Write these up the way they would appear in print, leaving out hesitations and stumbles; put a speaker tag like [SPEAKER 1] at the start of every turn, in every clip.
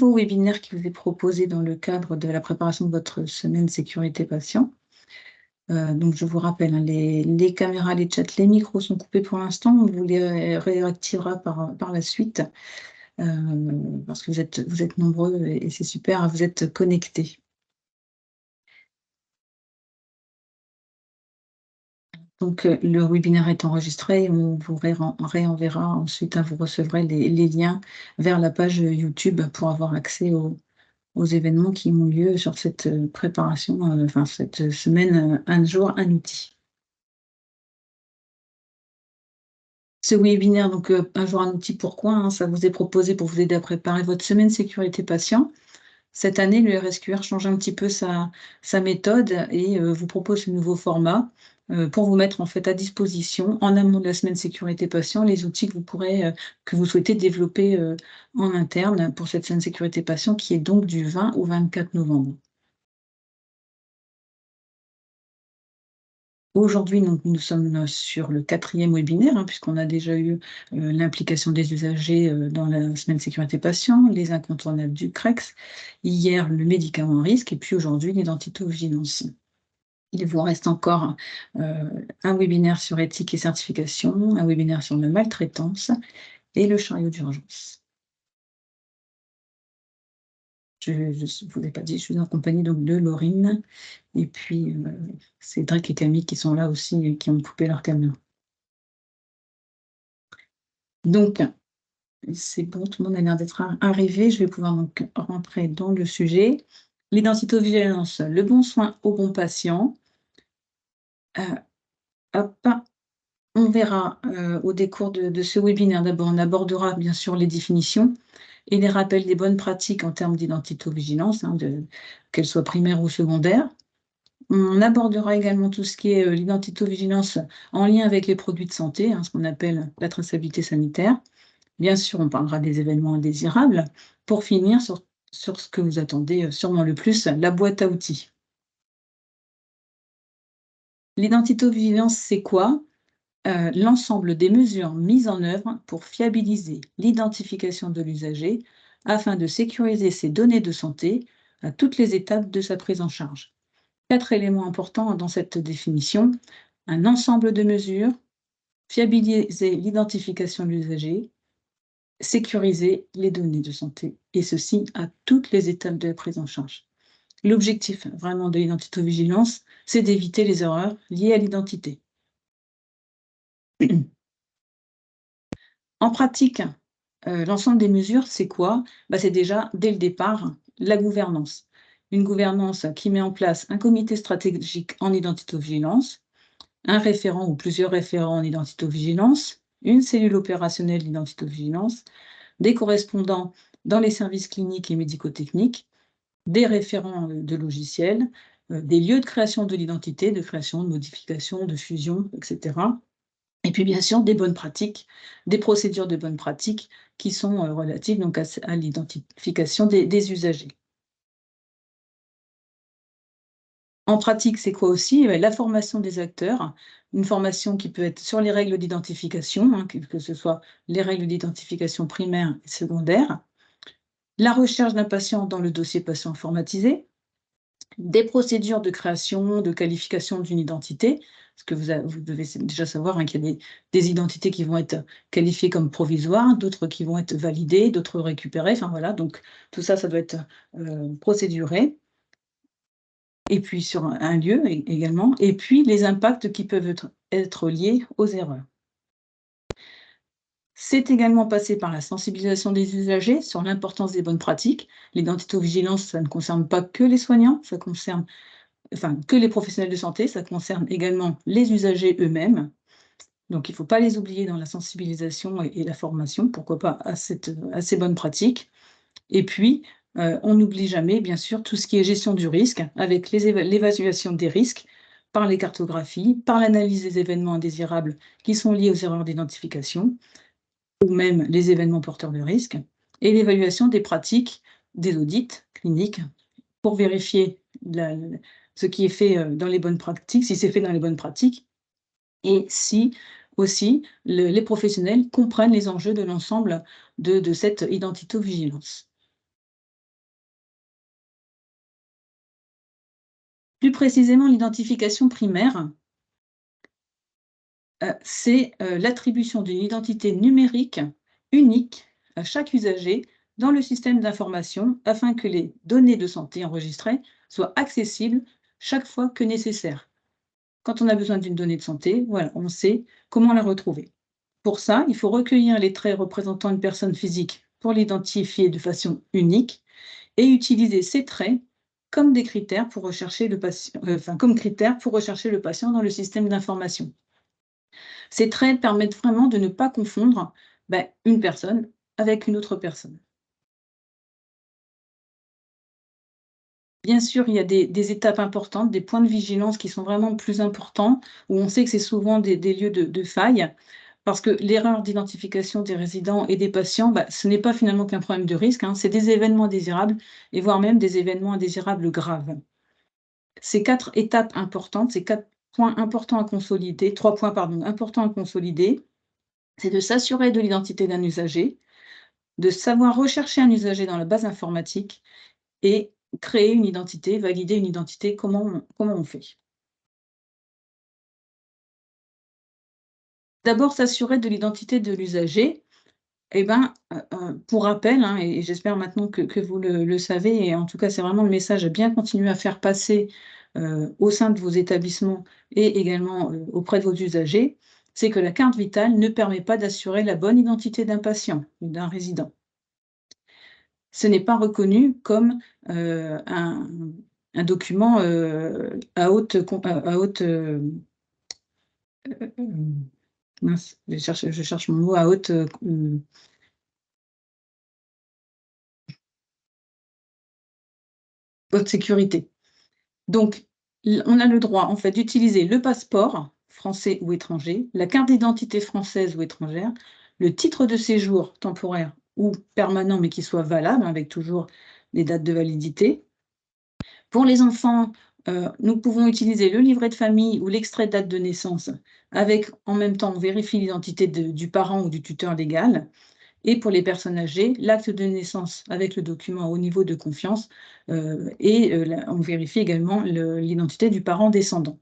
[SPEAKER 1] nouveau webinaire qui vous est proposé dans le cadre de la préparation de votre semaine sécurité patient. Donc je vous rappelle, hein, les caméras, les chats, les micros sont coupés pour l'instant. On vous les réactivera par la suite, parce que vous êtes nombreux et c'est super, vous êtes connectés. Donc le webinaire est enregistré et on vous réenverra ensuite, hein, vous recevrez les liens vers la page YouTube pour avoir accès aux événements qui ont lieu sur cette préparation, enfin cette semaine, un jour, un outil. Ce webinaire, donc un jour, un outil, pourquoi, hein, ça vous est proposé pour vous aider à préparer votre semaine sécurité patient. Cette année, le RSQR change un petit peu sa méthode et vous propose ce nouveau format pour vous mettre en fait à disposition, en amont de la semaine sécurité patient, les outils que vous souhaitez développer en interne pour cette semaine sécurité patient qui est donc du 20 au 24 novembre. Aujourd'hui, donc, nous sommes sur le 4e webinaire, hein, puisqu'on a déjà eu l'implication des usagers dans la semaine sécurité patient, les incontournables du CREX, hier le médicament à risque, et puis aujourd'hui l'identito-vigilance. Il vous reste encore un webinaire sur éthique et certification, un webinaire sur la maltraitance et le chariot d'urgence. Je ne vous ai pas dit, je suis en compagnie donc de Laurine et puis Cédric et Camille qui sont là aussi et qui ont coupé leur caméra. Donc, c'est bon, tout le monde a l'air d'être arrivé. Je vais pouvoir donc rentrer dans le sujet. L'identito-vigilance, le bon soin au bon patient. Hop, on verra au décours de ce webinaire. D'abord, on abordera bien sûr les définitions et les rappels des bonnes pratiques en termes d'identito-vigilance, hein, qu'elles soient primaires ou secondaires. On abordera également tout ce qui est l'identito-vigilance en lien avec les produits de santé, hein, ce qu'on appelle la traçabilité sanitaire. Bien sûr, on parlera des événements indésirables. Pour finir, sur ce que vous attendez sûrement le plus, la boîte à outils. L'identito-vigilance, c'est quoi? L'ensemble des mesures mises en œuvre pour fiabiliser l'identification de l'usager afin de sécuriser ses données de santé à toutes les étapes de sa prise en charge. 4 éléments importants dans cette définition. Un ensemble de mesures, fiabiliser l'identification de l'usager, sécuriser les données de santé, et ceci à toutes les étapes de la prise en charge. L'objectif vraiment de l'identito-vigilance, c'est d'éviter les erreurs liées à l'identité. En pratique, l'ensemble des mesures, c'est quoi? C'est déjà, dès le départ, la gouvernance. Une gouvernance qui met en place un comité stratégique en identito-vigilance, un référent ou plusieurs référents en identito-vigilance, une cellule opérationnelle d'identito-vigilance, des correspondants dans les services cliniques et médico-techniques, des référents de logiciels, des lieux de création de l'identité, de création, de modification, de fusion, etc. Et puis bien sûr des bonnes pratiques, des procédures de bonnes pratiques qui sont relatives donc à l'identification des usagers. En pratique, c'est quoi aussi? La formation des acteurs, une formation qui peut être sur les règles d'identification, hein, que ce soit les règles d'identification primaires et secondaires, la recherche d'un patient dans le dossier patient informatisé, des procédures de création, de qualification d'une identité, parce que vous devez déjà savoir, hein, qu'il y a des identités qui vont être qualifiées comme provisoires, d'autres qui vont être validées, d'autres récupérées, enfin voilà, donc tout ça, ça doit être procéduré. Et puis sur un lieu également, et puis les impacts qui peuvent être liés aux erreurs. C'est également passé par la sensibilisation des usagers sur l'importance des bonnes pratiques. L'identito-vigilance, ça ne concerne pas que les soignants, ça concerne que les professionnels de santé, ça concerne également les usagers eux-mêmes. Donc il ne faut pas les oublier dans la sensibilisation et la formation, pourquoi pas à ces bonnes pratiques. Et puis, on n'oublie jamais, bien sûr, tout ce qui est gestion du risque, avec l'évaluation des risques par les cartographies, par l'analyse des événements indésirables qui sont liés aux erreurs d'identification, ou même les événements porteurs de risques, et l'évaluation des pratiques, des audits cliniques, pour vérifier ce qui est fait dans les bonnes pratiques, si c'est fait dans les bonnes pratiques, et si aussi les professionnels comprennent les enjeux de l'ensemble de cette identito-vigilance. Plus précisément, l'identification primaire, c'est l'attribution d'une identité numérique unique à chaque usager dans le système d'information afin que les données de santé enregistrées soient accessibles chaque fois que nécessaire. Quand on a besoin d'une donnée de santé, voilà, on sait comment la retrouver. Pour ça, il faut recueillir les traits représentant une personne physique pour l'identifier de façon unique et utiliser ces traits comme des critères pour rechercher le patient, comme critères pour rechercher le patient dans le système d'information. Ces traits permettent vraiment de ne pas confondre une personne avec une autre personne. Bien sûr, il y a des étapes importantes, des points de vigilance qui sont vraiment plus importants, où on sait que c'est souvent des lieux de faille, parce que l'erreur d'identification des résidents et des patients, ce n'est pas finalement qu'un problème de risque, hein, c'est des événements indésirables et voire même des événements indésirables graves. Ces 4 étapes importantes, ces 4 points importants à consolider, 3 points pardon, importants à consolider, c'est de s'assurer de l'identité d'un usager, de savoir rechercher un usager dans la base informatique et créer une identité, valider une identité, comment on fait? D'abord, s'assurer de l'identité de l'usager. Eh ben, pour rappel, hein, et j'espère maintenant que vous le savez et en tout cas, c'est vraiment le message à bien continuer à faire passer, au sein de vos établissements et également, auprès de vos usagers, c'est que la carte vitale ne permet pas d'assurer la bonne identité d'un patient ou d'un résident. Ce n'est pas reconnu comme, un document, à haute, mince, je cherche mon mot, à haute, haute sécurité. Donc, on a le droit, en fait, d'utiliser le passeport, français ou étranger, la carte d'identité française ou étrangère, le titre de séjour temporaire ou permanent, mais qui soit valable, avec toujours les dates de validité. Pour les enfants, nous pouvons utiliser le livret de famille ou l'extrait de date de naissance avec, en même temps, on vérifie l'identité du parent ou du tuteur légal. Et pour les personnes âgées, l'acte de naissance avec le document au niveau de confiance, on vérifie également l'identité du parent descendant.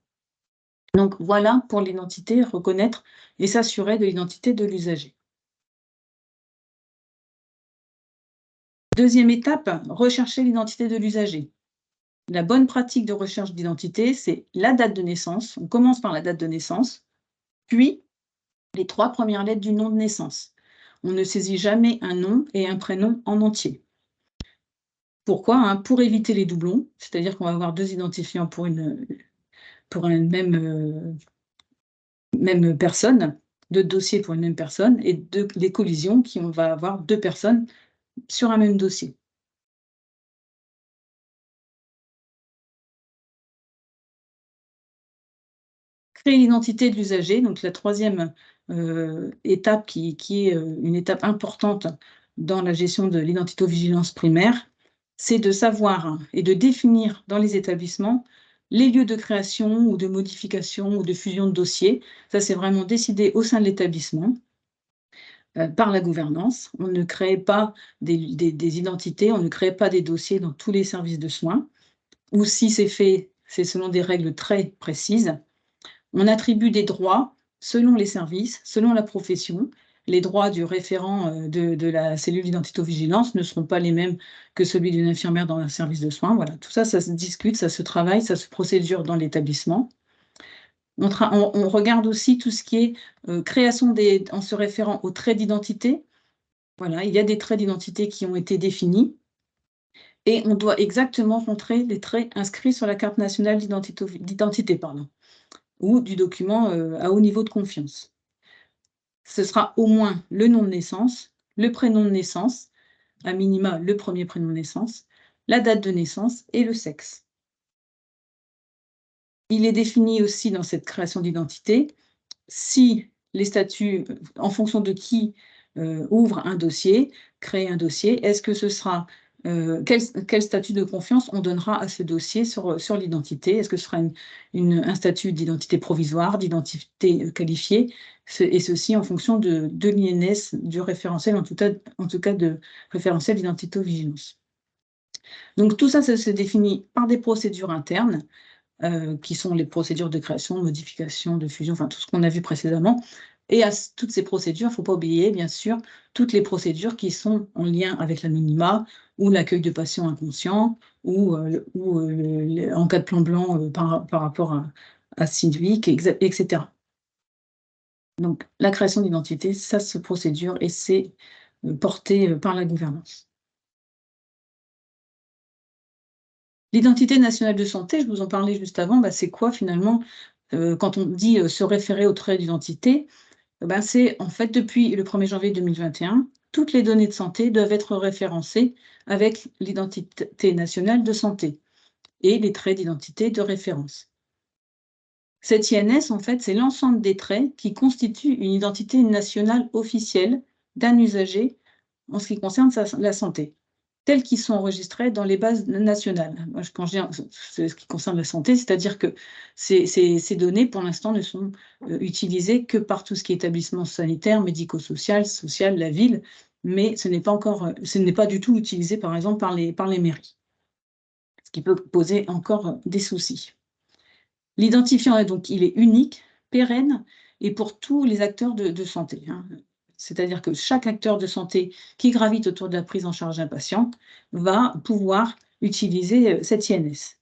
[SPEAKER 1] Donc voilà pour l'identité, reconnaître et s'assurer de l'identité de l'usager. Deuxième étape, rechercher l'identité de l'usager. La bonne pratique de recherche d'identité, c'est la date de naissance. On commence par la date de naissance, puis les 3 premières lettres du nom de naissance. On ne saisit jamais un nom et un prénom en entier. Pourquoi, hein? Pour éviter les doublons, c'est-à-dire qu'on va avoir 2 identifiants pour une même personne, 2 dossiers pour une même personne et des collisions on va avoir 2 personnes sur un même dossier. Créer l'identité de l'usager, donc la troisième étape qui est, une étape importante dans la gestion de l'identito-vigilance primaire, c'est de savoir et de définir dans les établissements les lieux de création ou de modification ou de fusion de dossiers. Ça, c'est vraiment décidé au sein de l'établissement, par la gouvernance. On ne crée pas des identités, on ne crée pas des dossiers dans tous les services de soins ou si c'est fait, c'est selon des règles très précises. On attribue des droits selon les services, selon la profession. Les droits du référent de la cellule d'identito-vigilance ne seront pas les mêmes que celui d'une infirmière dans un service de soins. Voilà, tout ça, ça se discute, ça se travaille, ça se procédure dans l'établissement. On regarde aussi tout ce qui est création en se référant aux traits d'identité. Voilà, il y a des traits d'identité qui ont été définis et on doit exactement montrer les traits inscrits sur la carte nationale d'identité, pardon, ou du document, à haut niveau de confiance. Ce sera au moins le nom de naissance, le prénom de naissance, à minima le premier prénom de naissance, la date de naissance et le sexe. Il est défini aussi dans cette création d'identité si les statuts, en fonction de qui, ouvre un dossier, crée un dossier, est-ce que ce sera, quel statut de confiance on donnera à ce dossier sur l'identité? Est-ce que ce sera un statut d'identité provisoire, d'identité, qualifiée? Et ceci en fonction de l'INS, du référentiel, en tout cas de référentiel d'identité-vigilance. Donc tout ça, ça se définit par des procédures internes qui sont les procédures de création, de modification, de fusion, enfin tout ce qu'on a vu précédemment. Et à toutes ces procédures, il ne faut pas oublier, bien sûr, toutes les procédures qui sont en lien avec l'anonymat ou l'accueil de patients inconscients ou en cas de plan blanc par rapport à Sidvic, etc. Donc, la création d'identité, ça se procédure et c'est porté par la gouvernance. L'identité nationale de santé, je vous en parlais juste avant, c'est quoi finalement quand on dit se référer au trait d'identité, c'est en fait depuis le 1er janvier 2021, toutes les données de santé doivent être référencées avec l'identité nationale de santé et les traits d'identité de référence. Cette INS, en fait, c'est l'ensemble des traits qui constituent une identité nationale officielle d'un usager en ce qui concerne la santé, tels qu'ils sont enregistrés dans les bases nationales. Moi, quand je dis ce qui concerne la santé, c'est-à-dire que ces données, pour l'instant, ne sont utilisées que par tout ce qui est établissement sanitaire, médico-social, social, la ville, mais ce n'est pas du tout utilisé, par exemple, par les mairies, ce qui peut poser encore des soucis. L'identifiant, donc, il est unique, pérenne, et pour tous les acteurs de santé, hein. C'est-à-dire que chaque acteur de santé qui gravite autour de la prise en charge d'un patient va pouvoir utiliser cette INS.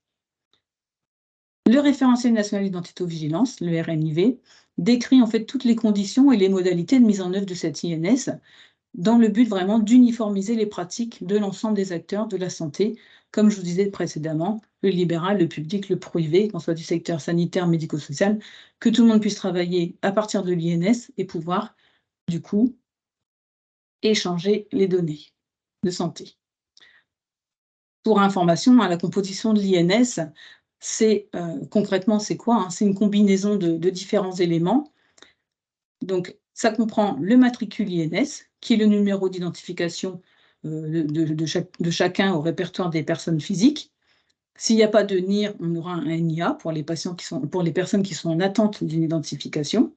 [SPEAKER 1] Le référentiel national d'identité-vigilance, le RNIV, décrit en fait toutes les conditions et les modalités de mise en œuvre de cette INS dans le but vraiment d'uniformiser les pratiques de l'ensemble des acteurs de la santé, comme je vous disais précédemment, le libéral, le public, le privé, qu'on soit du secteur sanitaire, médico-social, que tout le monde puisse travailler à partir de l'INS et pouvoir, du coup, échanger les données de santé. Pour information, la composition de l'INS, c'est concrètement, c'est quoi, hein? C'est une combinaison de différents éléments. Donc, ça comprend le matricule INS, qui est le numéro d'identification de chacun au répertoire des personnes physiques. S'il n'y a pas de NIR, on aura un NIA pour les personnes qui sont en attente d'une identification.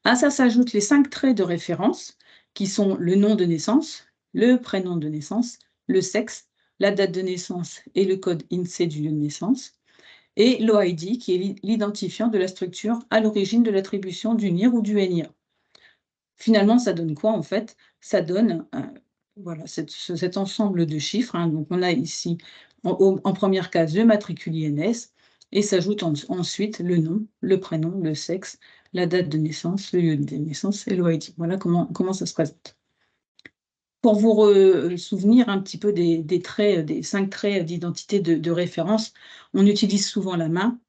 [SPEAKER 1] À ça s'ajoutent les 5 traits de référence, qui sont le nom de naissance, le prénom de naissance, le sexe, la date de naissance et le code INSEE du lieu de naissance, et l'OID, qui est l'identifiant de la structure à l'origine de l'attribution du NIR ou du NIA. Finalement, ça donne quoi en fait? Ça donne voilà, cet ensemble de chiffres, hein. Donc on a ici en première case le matricule INS et s'ajoute ensuite le nom, le prénom, le sexe, la date de naissance, le lieu de naissance et l'OID. Voilà comment ça se présente. Pour vous souvenir un petit peu des traits, des 5 traits d'identité de référence, on utilise souvent la main,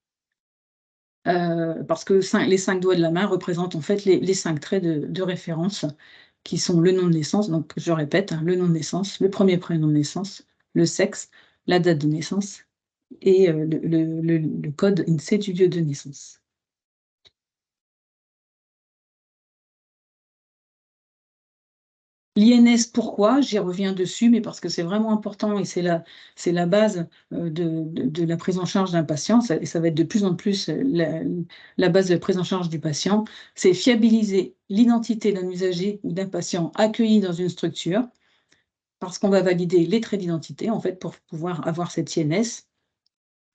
[SPEAKER 1] parce que les 5 doigts de la main représentent en fait les 5 traits de référence qui sont le nom de naissance, donc je répète, hein, le nom de naissance, le premier prénom de naissance, le sexe, la date de naissance et le code INSEE du lieu de naissance. L'INS, pourquoi? J'y reviens dessus, mais parce que c'est vraiment important et c'est la base de la prise en charge d'un patient, et ça va être de plus en plus la base de la prise en charge du patient. C'est fiabiliser l'identité d'un usager ou d'un patient accueilli dans une structure, parce qu'on va valider les traits d'identité, en fait, pour pouvoir avoir cette INS.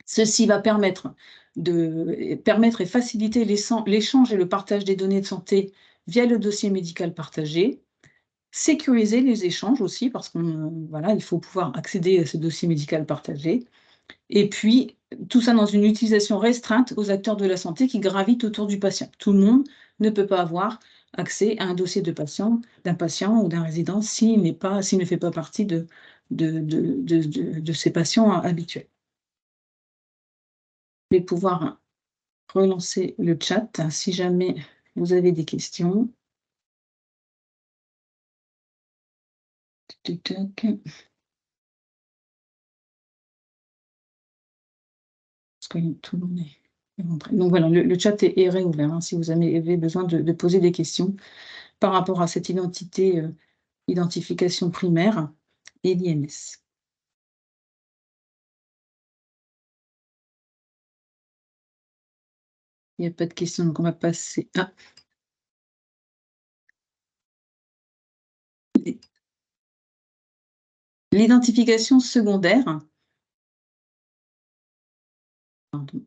[SPEAKER 1] Ceci va permettre et faciliter l'échange et le partage des données de santé via le dossier médical partagé. Sécuriser les échanges aussi parce il faut pouvoir accéder à ce dossier médical partagé et puis tout ça dans une utilisation restreinte aux acteurs de la santé qui gravitent autour du patient. Tout le monde ne peut pas avoir accès à un dossier d'un patient ou d'un résident s'il ne fait pas partie de ces patients habituels. Je vais pouvoir relancer le chat si jamais vous avez des questions. Tac, tac. Parce que tout le monde est rentré. Donc voilà, le chat est réouvert, hein, si vous avez besoin de poser des questions par rapport à cette identification primaire et l'INS. Il n'y a pas de questions, donc on va passer à l'identification secondaire. Pardon.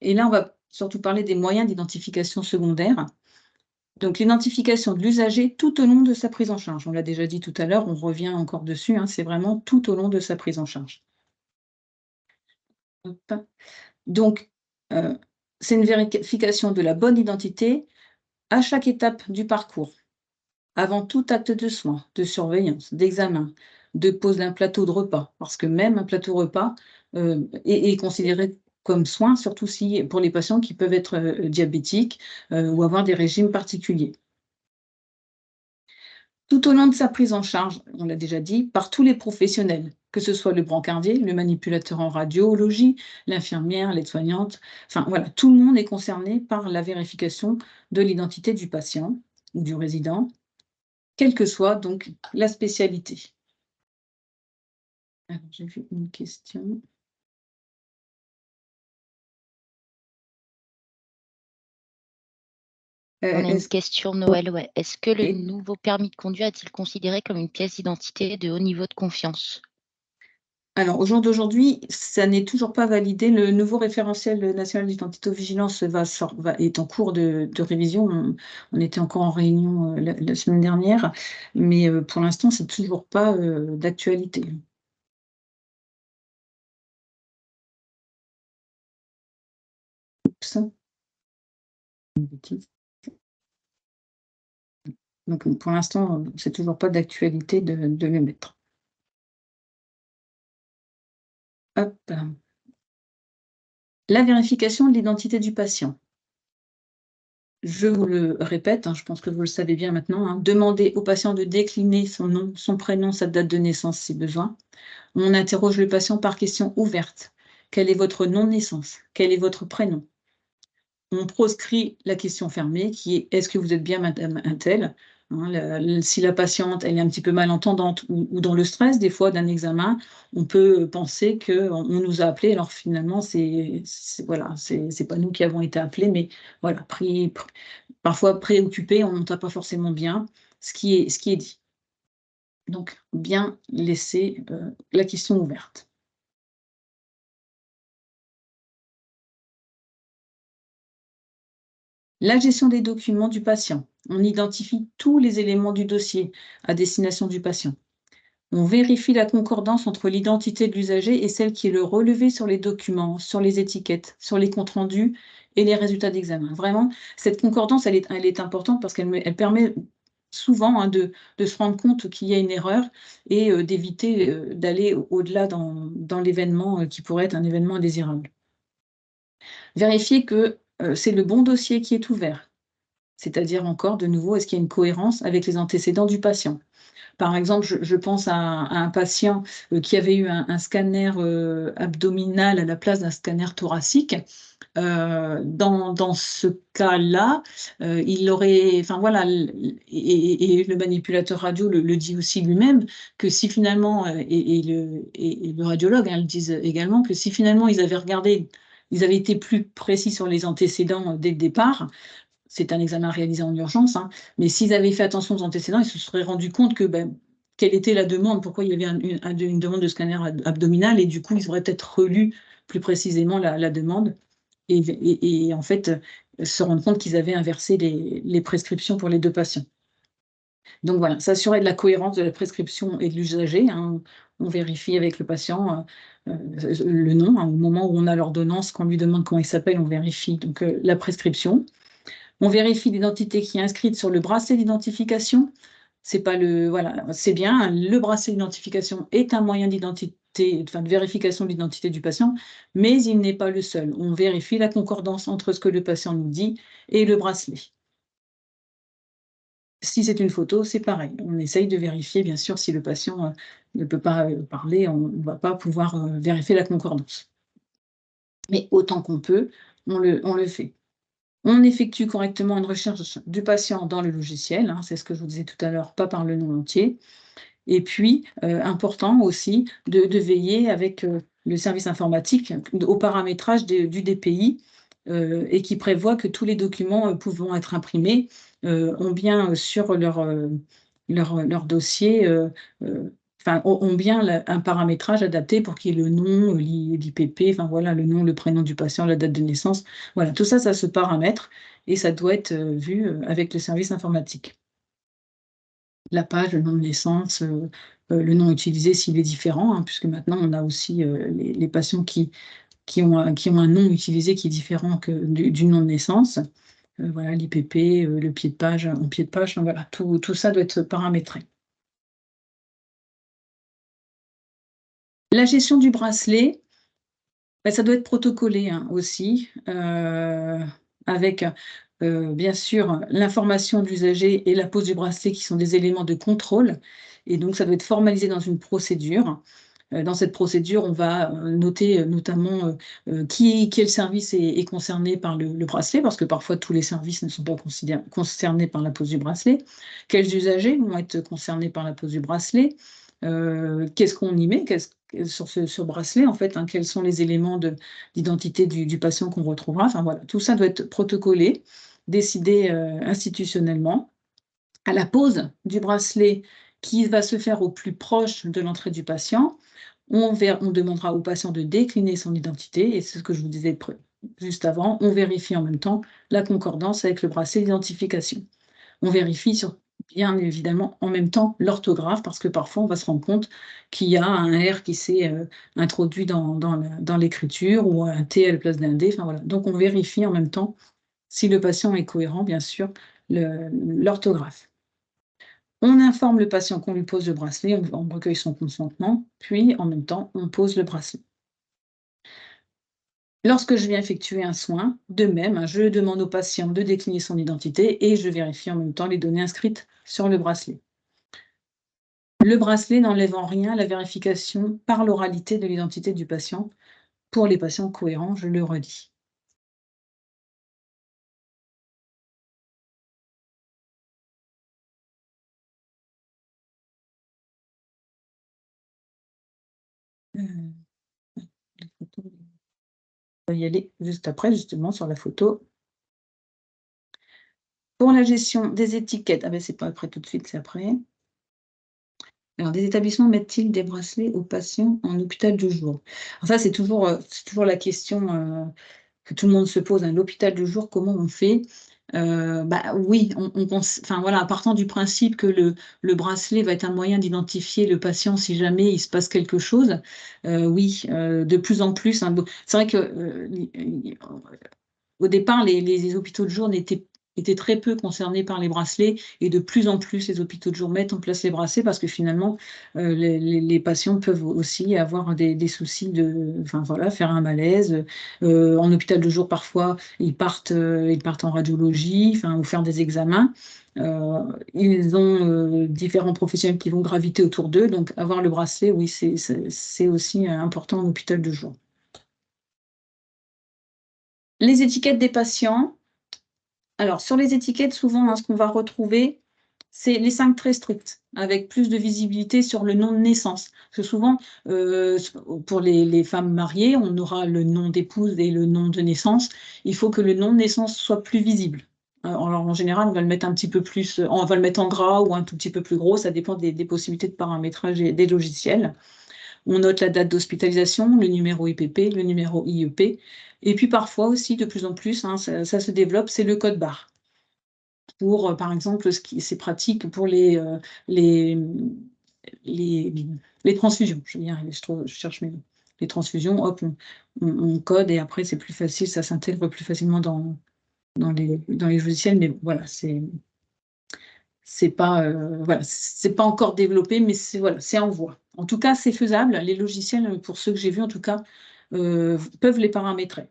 [SPEAKER 1] Et là, on va surtout parler des moyens d'identification secondaire. Donc l'identification de l'usager tout au long de sa prise en charge. On l'a déjà dit tout à l'heure, on revient encore dessus, hein, c'est vraiment tout au long de sa prise en charge. Hop. Donc, c'est une vérification de la bonne identité à chaque étape du parcours, avant tout acte de soins, de surveillance, d'examen, de pose d'un plateau de repas, parce que même un plateau repas est considéré comme soin, surtout si pour les patients qui peuvent être diabétiques ou avoir des régimes particuliers. Tout au long de sa prise en charge, on l'a déjà dit, par tous les professionnels, que ce soit le brancardier, le manipulateur en radiologie, l'infirmière, l'aide-soignante, enfin voilà, tout le monde est concerné par la vérification de l'identité du patient ou du résident, quelle que soit donc la spécialité. Alors, j'ai vu une question.
[SPEAKER 2] On a une
[SPEAKER 1] Est-ce
[SPEAKER 2] question de Noël, ouais. Est-ce que le
[SPEAKER 1] et
[SPEAKER 2] nouveau permis de conduire est-il considéré comme une pièce d'identité de haut niveau de confiance?
[SPEAKER 1] alors, au jour d'aujourd'hui, ça n'est toujours pas validé. Le nouveau référentiel national d'identité-vigilance est en cours de révision. On était encore en réunion la semaine dernière, mais pour l'instant, c'est toujours pas d'actualité. Oups, une bêtise. Donc, pour l'instant, c'est toujours pas d'actualité de le mettre. Hop. La vérification de l'identité du patient. Je vous le répète, hein, je pense que vous le savez bien maintenant, hein, demandez au patient de décliner son nom, son prénom, sa date de naissance si besoin. On interroge le patient par question ouverte. Quel est votre nom de naissance? Quel est votre prénom? On proscrit la question fermée qui est: est-ce que vous êtes bien madame untel? Hein, si la patiente elle est un petit peu malentendante ou dans le stress des fois d'un examen, on peut penser qu'on nous a appelé alors finalement voilà, c'est pas nous qui avons été appelés, mais voilà, parfois préoccupé, on n'entend pas forcément bien ce qui est dit. Donc bien laisser la question ouverte. La gestion des documents du patient. On identifie tous les éléments du dossier à destination du patient. On vérifie la concordance entre l'identité de l'usager et celle qui est le relevé sur les documents, sur les étiquettes, sur les comptes rendus et les résultats d'examen. Vraiment, cette concordance, elle est importante parce qu'elle permet souvent hein, de se rendre compte qu'il y a une erreur et d'éviter d'aller au-delà dans l'événement qui pourrait être un événement indésirable. Vérifier que c'est le bon dossier qui est ouvert. C'est-à-dire encore, de nouveau, est-ce qu'il y a une cohérence avec les antécédents du patient? Par exemple, je pense à un patient qui avait eu un scanner abdominal à la place d'un scanner thoracique. Dans ce cas-là, il aurait, enfin voilà, et le manipulateur radio le dit aussi lui-même, que si finalement, et le radiologue hein, le disent également, que si finalement ils avaient été plus précis sur les antécédents dès le départ, c'est un examen réalisé en urgence, hein, mais s'ils avaient fait attention aux antécédents, ils se seraient rendus compte que, quelle était la demande, pourquoi il y avait une demande de scanner abdominal et du coup, ils auraient peut-être relu plus précisément la demande et en fait, se rendre compte qu'ils avaient inversé les prescriptions pour les 2 patients. Donc voilà, s'assurer de la cohérence de la prescription et de l'usager, hein. On vérifie avec le patient, le nom, hein, au moment où on a l'ordonnance, qu'on lui demande comment il s'appelle, on vérifie donc la prescription. On vérifie l'identité qui est inscrite sur le bracelet d'identification. C'est pas le voilà, c'est bien, hein, le bracelet d'identification est un moyen d'identité, enfin de vérification de l'identité du patient, mais il n'est pas le seul. On vérifie la concordance entre ce que le patient nous dit et le bracelet. Si c'est une photo, c'est pareil. On essaye de vérifier, bien sûr, si le patient ne peut pas parler, on ne va pas pouvoir vérifier la concordance. Mais autant qu'on peut, on le fait. On effectue correctement une recherche du patient dans le logiciel, hein, c'est ce que je vous disais tout à l'heure, pas par le nom entier. Et puis, important aussi de veiller avec le service informatique au paramétrage du DPI et qui prévoit que tous les documents pouvant être imprimés ont bien sur leur dossier ont bien un paramétrage adapté pour qu'il y ait le nom, l'IPP, enfin voilà, le nom, le prénom du patient, la date de naissance. Voilà, tout ça, ça se paramètre et ça doit être vu avec le service informatique. La page, le nom de naissance, le nom utilisé s'il est différent, hein, puisque maintenant on a aussi les patients qui ont un nom utilisé qui est différent du nom de naissance. Voilà, l'IPP, le pied de page, en pied de page, enfin, voilà, tout ça doit être paramétré. La gestion du bracelet, ça doit être protocolé hein, aussi, avec bien sûr l'information de l'usager et la pose du bracelet qui sont des éléments de contrôle. Et donc, ça doit être formalisé dans une procédure. Dans cette procédure, on va noter notamment quel service est concerné par le bracelet, parce que parfois tous les services ne sont pas concernés par la pose du bracelet. Quels usagers vont être concernés par la pose du bracelet? Qu'est-ce qu'on y met sur ce bracelet, en fait, hein, quels sont les éléments d'identité du patient qu'on retrouvera? Enfin voilà, tout ça doit être protocolé, décidé institutionnellement. À la pose du bracelet qui va se faire au plus proche de l'entrée du patient, on demandera au patient de décliner son identité, et c'est ce que je vous disais juste avant, on vérifie en même temps la concordance avec le bracelet d'identification. On vérifie bien évidemment en même temps l'orthographe, parce que parfois on va se rendre compte qu'il y a un R qui s'est introduit dans l'écriture, ou un T à la place d'un D, enfin voilà. Donc on vérifie en même temps, si le patient est cohérent, bien sûr, l'orthographe. On informe le patient qu'on lui pose le bracelet, on recueille son consentement, puis en même temps, on pose le bracelet. Lorsque je viens effectuer un soin, de même, je demande au patient de décliner son identité et je vérifie en même temps les données inscrites sur le bracelet. Le bracelet n'enlève en rien la vérification par l'oralité de l'identité du patient pour les patients cohérents, je le redis. Euh, la photo, on va y aller juste après, justement, sur la photo. Pour la gestion des étiquettes, ah ben c'est pas après tout de suite, c'est après. Alors, des établissements mettent-ils des bracelets aux patients en hôpital de jour? Alors ça, c'est toujours la question que tout le monde se pose, hein. L'hôpital de jour, comment on fait? Oui, enfin voilà, partant du principe que le bracelet va être un moyen d'identifier le patient si jamais il se passe quelque chose, oui, de plus en plus, hein, c'est vrai que, au départ, les hôpitaux de jour étaient très peu concernés par les bracelets, et de plus en plus, les hôpitaux de jour mettent en place les bracelets, parce que finalement, les patients peuvent aussi avoir des soucis enfin voilà, faire un malaise. En hôpital de jour, parfois, ils partent en radiologie, enfin, ou faire des examens. Ils ont différents professionnels qui vont graviter autour d'eux, donc avoir le bracelet, oui, c'est aussi important en hôpital de jour. Les étiquettes des patients. Alors, sur les étiquettes, souvent, hein, ce qu'on va retrouver, c'est les 5 traits stricts, avec plus de visibilité sur le nom de naissance. Parce que souvent, pour les femmes mariées, on aura le nom d'épouse et le nom de naissance. Il faut que le nom de naissance soit plus visible. Alors, en général, on va le mettre un petit peu plus, on va le mettre en gras ou un tout petit peu plus gros, ça dépend des possibilités de paramétrage et des logiciels. On note la date d'hospitalisation, le numéro IPP, le numéro IEP. Et puis parfois aussi, de plus en plus, hein, ça se développe, c'est le code barre. Pour, par exemple, c'est pratique pour les transfusions. Je cherche mes mots. Les transfusions, hop, on code, et après c'est plus facile, ça s'intègre plus facilement dans les logiciels, mais voilà, c'est pas encore développé, mais c'est en voie. En tout cas, c'est faisable. Les logiciels, pour ceux que j'ai vus en tout cas, peuvent les paramétrer.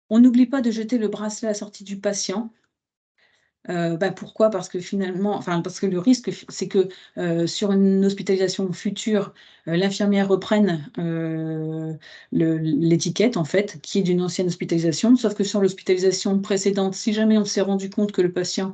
[SPEAKER 1] On n'oublie pas de jeter le bracelet à la sortie du patient. Pourquoi? Parce que finalement, parce que le risque, c'est que sur une hospitalisation future, l'infirmière reprenne l'étiquette, en fait, qui est d'une ancienne hospitalisation. Sauf que sur l'hospitalisation précédente, si jamais on s'est rendu compte que le patient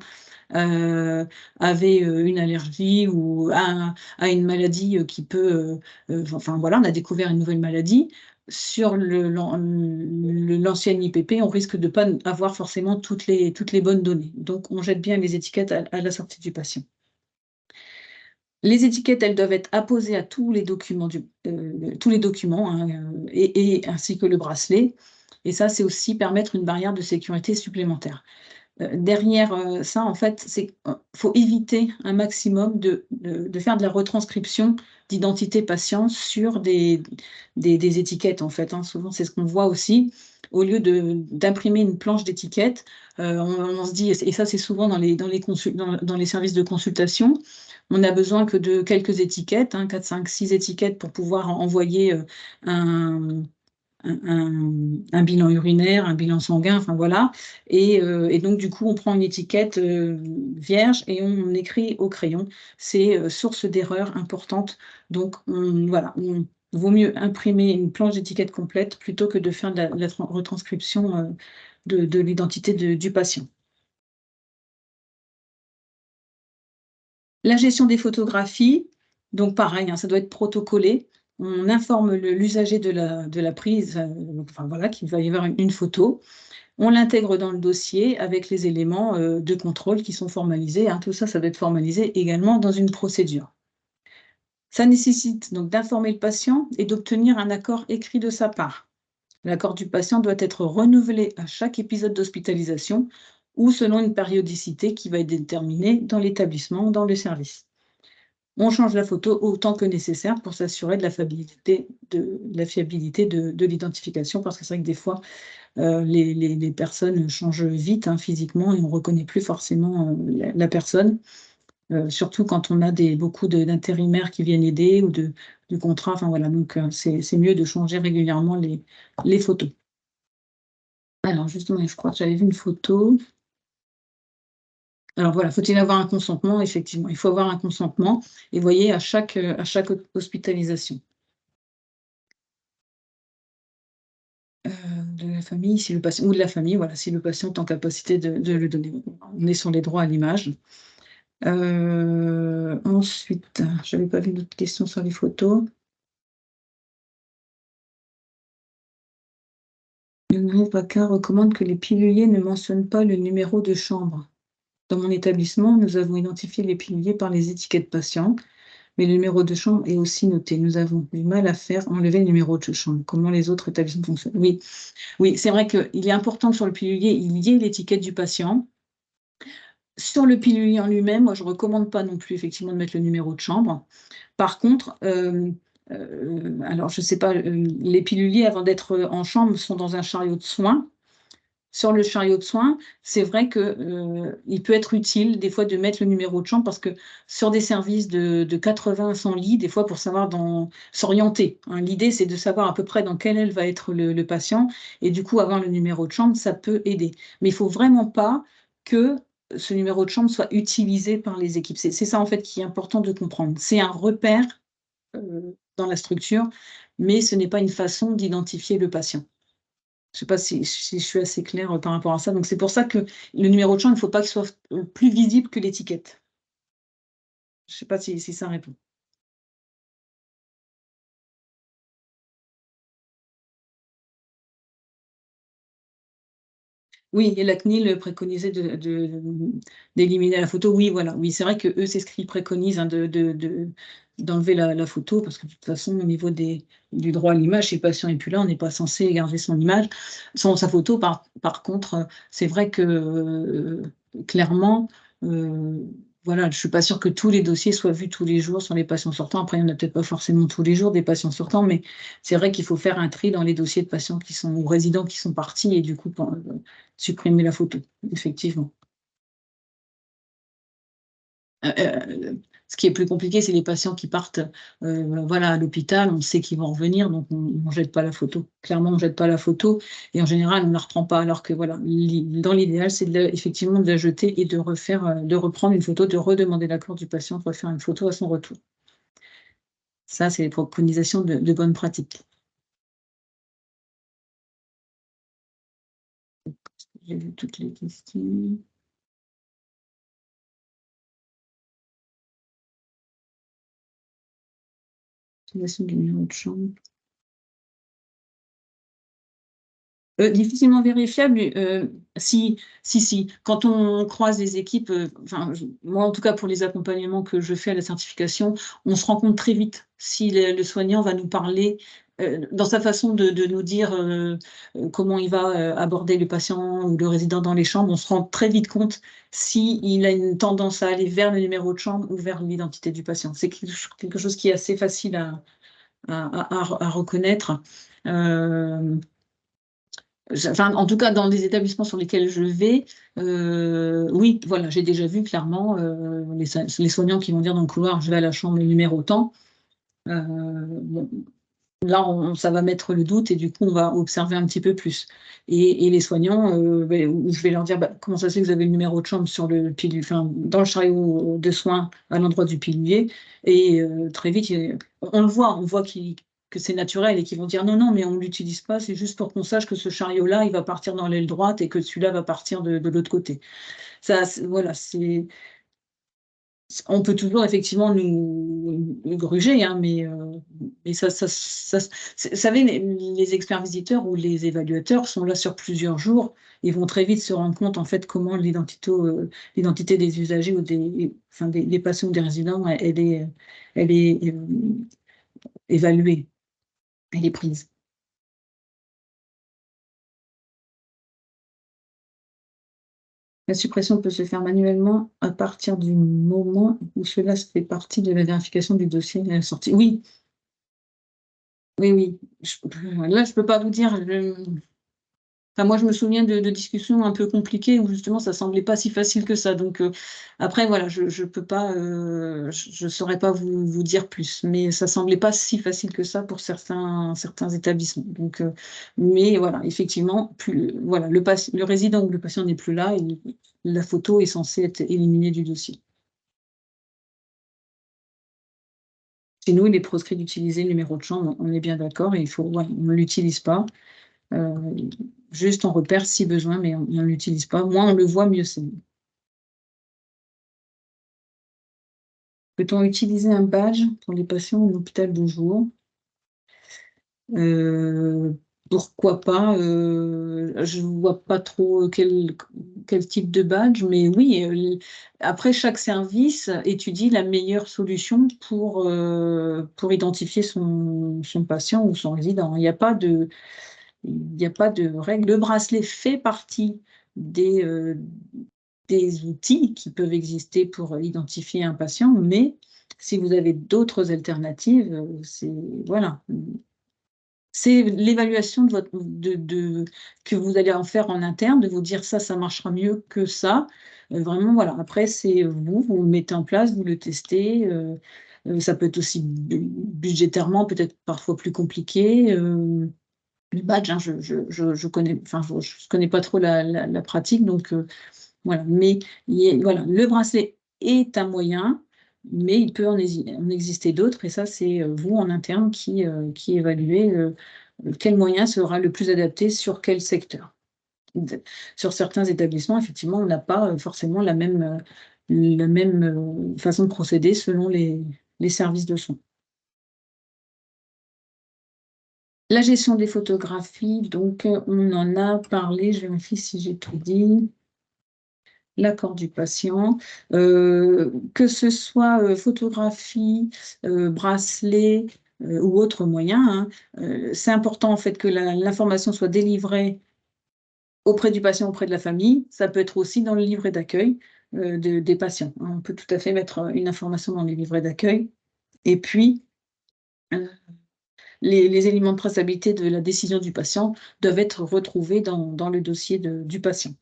[SPEAKER 1] avait une allergie ou a une maladie qui peut, enfin voilà, on a découvert une nouvelle maladie, sur l'ancienne IPP, on risque de ne pas avoir forcément toutes les bonnes données. Donc, on jette bien les étiquettes à la sortie du patient. Les étiquettes, elles doivent être apposées à tous les documents, hein, ainsi que le bracelet. Et ça, c'est aussi permettre une barrière de sécurité supplémentaire. Derrière ça, en fait, faut éviter un maximum de faire de la retranscription d'identité patient sur des étiquettes, en fait, hein. Souvent, c'est ce qu'on voit aussi. Au lieu d'imprimer une planche d'étiquette, on se dit, et ça, c'est souvent dans les services de consultation, on a besoin que de quelques étiquettes, hein, 4, 5, 6 étiquettes pour pouvoir envoyer un un bilan urinaire, un bilan sanguin, enfin voilà. Et donc, du coup, on prend une étiquette vierge et on écrit au crayon. C'est source d'erreur importante. Donc, voilà, vaut mieux imprimer une planche d'étiquette complète plutôt que de faire de la retranscription de l'identité du patient. La gestion des photographies, donc pareil, hein, ça doit être protocolé. On informe l'usager de la prise, enfin voilà, qu'il va y avoir une photo. On l'intègre dans le dossier avec les éléments de contrôle qui sont formalisés, hein. Tout ça, ça doit être formalisé également dans une procédure. Ça nécessite donc d'informer le patient et d'obtenir un accord écrit de sa part. L'accord du patient doit être renouvelé à chaque épisode d'hospitalisation ou selon une périodicité qui va être déterminée dans l'établissement, dans le service. On change la photo autant que nécessaire pour s'assurer de la fiabilité de l'identification, parce que c'est vrai que des fois, les personnes changent vite, hein, physiquement, et on ne reconnaît plus forcément la personne, surtout quand on a beaucoup d'intérimaires qui viennent aider ou de contrats. Enfin voilà, donc c'est mieux de changer régulièrement les photos. Alors justement, je crois que j'avais vu une photo. Alors voilà, faut-il avoir un consentement? Effectivement, il faut avoir un consentement, et vous voyez, à chaque hospitalisation. De la famille, si le patient, ou de la famille, voilà, si le patient est en capacité de le donner. On est sur les droits à l'image. Ensuite, je n'avais pas vu d'autres questions sur les photos. Le nouveau PACA recommande que les piluliers ne mentionnent pas le numéro de chambre. Dans mon établissement, nous avons identifié les piluliers par les étiquettes patients, mais le numéro de chambre est aussi noté. Nous avons du mal à faire enlever le numéro de chambre. Comment les autres établissements fonctionnent? Oui, oui, c'est vrai qu'il est important que sur le pilulier, il y ait l'étiquette du patient. Sur le pilulier en lui-même, moi, je ne recommande pas non plus effectivement de mettre le numéro de chambre. Par contre, alors je ne sais pas, les piluliers, avant d'être en chambre, sont dans un chariot de soins. Sur le chariot de soins, c'est vrai qu'il peut être utile des fois de mettre le numéro de chambre, parce que sur des services de 80 à 100 lits, des fois, pour savoir s'orienter, hein. L'idée, c'est de savoir à peu près dans quelle aile va être le patient, et du coup, avoir le numéro de chambre, ça peut aider. Mais il ne faut vraiment pas que ce numéro de chambre soit utilisé par les équipes. C'est ça, en fait, qui est important de comprendre. C'est un repère dans la structure, mais ce n'est pas une façon d'identifier le patient. Je ne sais pas si je suis assez claire par rapport à ça. Donc c'est pour ça que le numéro de chambre, il ne faut pas qu'il soit plus visible que l'étiquette. Je ne sais pas si ça répond. Oui, et la CNIL préconisait d'éliminer la photo. Oui, voilà. Oui, c'est vrai qu'eux, c'est ce qu'ils préconisent, hein, d'enlever la photo, parce que de toute façon, au niveau du droit à l'image, si le patient n'est plus là, on n'est pas censé garder son image, sa photo. Par contre, c'est vrai que clairement, voilà, je ne suis pas sûre que tous les dossiers soient vus tous les jours sur les patients sortants. Après, il n'y en a peut-être pas forcément tous les jours des patients sortants, mais c'est vrai qu'il faut faire un tri dans les dossiers de patients ou résidents qui sont partis, et du coup, supprimer la photo, effectivement. Ce qui est plus compliqué, c'est les patients qui partent, voilà, à l'hôpital. On sait qu'ils vont revenir, donc on ne jette pas la photo. Clairement, on ne jette pas la photo, et en général, on ne la reprend pas, alors que voilà, dans l'idéal, c'est effectivement de la jeter et de reprendre une photo, de redemander l'accord du patient de refaire une photo à son retour. Ça, c'est les préconisations de bonne pratique. J'ai vu toutes les questions. Utilisation du numéro de chambre. Difficilement vérifiable, si. Quand on croise des équipes, enfin, moi, en tout cas, pour les accompagnements que je fais à la certification, on se rend compte très vite si le soignant va nous parler, dans sa façon de nous dire, comment il va, aborder le patient ou le résident dans les chambres. On se rend très vite compte s'il a une tendance à aller vers le numéro de chambre ou vers l'identité du patient. C'est quelque chose qui est assez facile à reconnaître. Hem Enfin, en tout cas, dans les établissements sur lesquels je vais, oui, voilà, j'ai déjà vu clairement, les soignants qui vont dire dans le couloir: «Je vais à la chambre numéro tant». Bon, là, ça va mettre le doute et du coup, on va observer un petit peu plus et les soignants, où je vais leur dire: «Bah, comment ça se fait que vous avez le numéro de chambre sur le pilu enfin, dans le chariot de soins à l'endroit du pilier?» Et très vite, on le voit, que c'est naturel et qu'ils vont dire: «Non, non, mais on ne l'utilise pas, c'est juste pour qu'on sache que ce chariot-là, il va partir dans l'aile droite et que celui-là va partir de l'autre côté». Ça, voilà, on peut toujours effectivement nous gruger, hein, mais vous savez, les experts visiteurs ou les évaluateurs sont là sur plusieurs jours et vont très vite se rendre compte, en fait, comment l'identité des usagers ou enfin, des patients ou des résidents, elle est, évaluée, elle est prise. La suppression peut se faire manuellement à partir du moment où cela fait partie de la vérification du dossier à la sortie. Oui, oui, oui. Là, je peux pas vous dire, enfin, moi, je me souviens de discussions un peu compliquées où justement ça semblait pas si facile que ça. Donc, après voilà, je peux pas, je saurais pas vous dire plus, mais ça semblait pas si facile que ça pour certains établissements. Donc, mais voilà, effectivement, plus voilà, le résident ou le patient n'est plus là et la photo est censée être éliminée du dossier. Chez nous, il est proscrit d'utiliser le numéro de chambre, on est bien d'accord et il faut voilà, on ne l'utilise pas. Heu, Juste on repère si besoin, mais on ne l'utilise pas. Moins on le voit, mieux c'est. Peut-on utiliser un badge pour les patients en hôpital de jour? Pourquoi pas? Je vois pas trop quel type de badge, mais oui, après chaque service étudie la meilleure solution pour identifier son patient ou son résident. Il y a pas de règle. Le bracelet fait partie des, heu, des outils qui peuvent exister pour identifier un patient, mais si vous avez d'autres alternatives, c'est voilà, c'est l'évaluation de votre que vous allez en faire en interne, de vous dire: Ça marchera mieux que ça». Vraiment voilà, après c'est vous le mettez en place, vous le testez, ça peut être aussi budgétairement peut-être parfois plus compliqué, le badge, hein, je connais enfin, je connais pas trop la pratique donc voilà, mais voilà, le bracelet est un moyen, mais il peut en exister d'autres et ça, c'est, vous en interne qui évaluez, quel moyen sera le plus adapté sur quel secteur. D Sur certains établissements, effectivement, on n'a pas, forcément la même façon de procéder selon les services de soins. La gestion des photographies, donc, on en a parlé, je vérifie si j'ai tout dit. L'accord du patient, que ce soit, photographie, bracelet, ou autre moyen, hein, c'est important en fait que l'information soit délivrée auprès du patient, auprès de la famille. Ça peut être aussi dans le livret d'accueil, des patients, hein. On peut tout à fait mettre, une information dans les livrets d'accueil et puis, heu, les éléments de traçabilité de la décision du patient doivent être retrouvés dans le dossier du patient.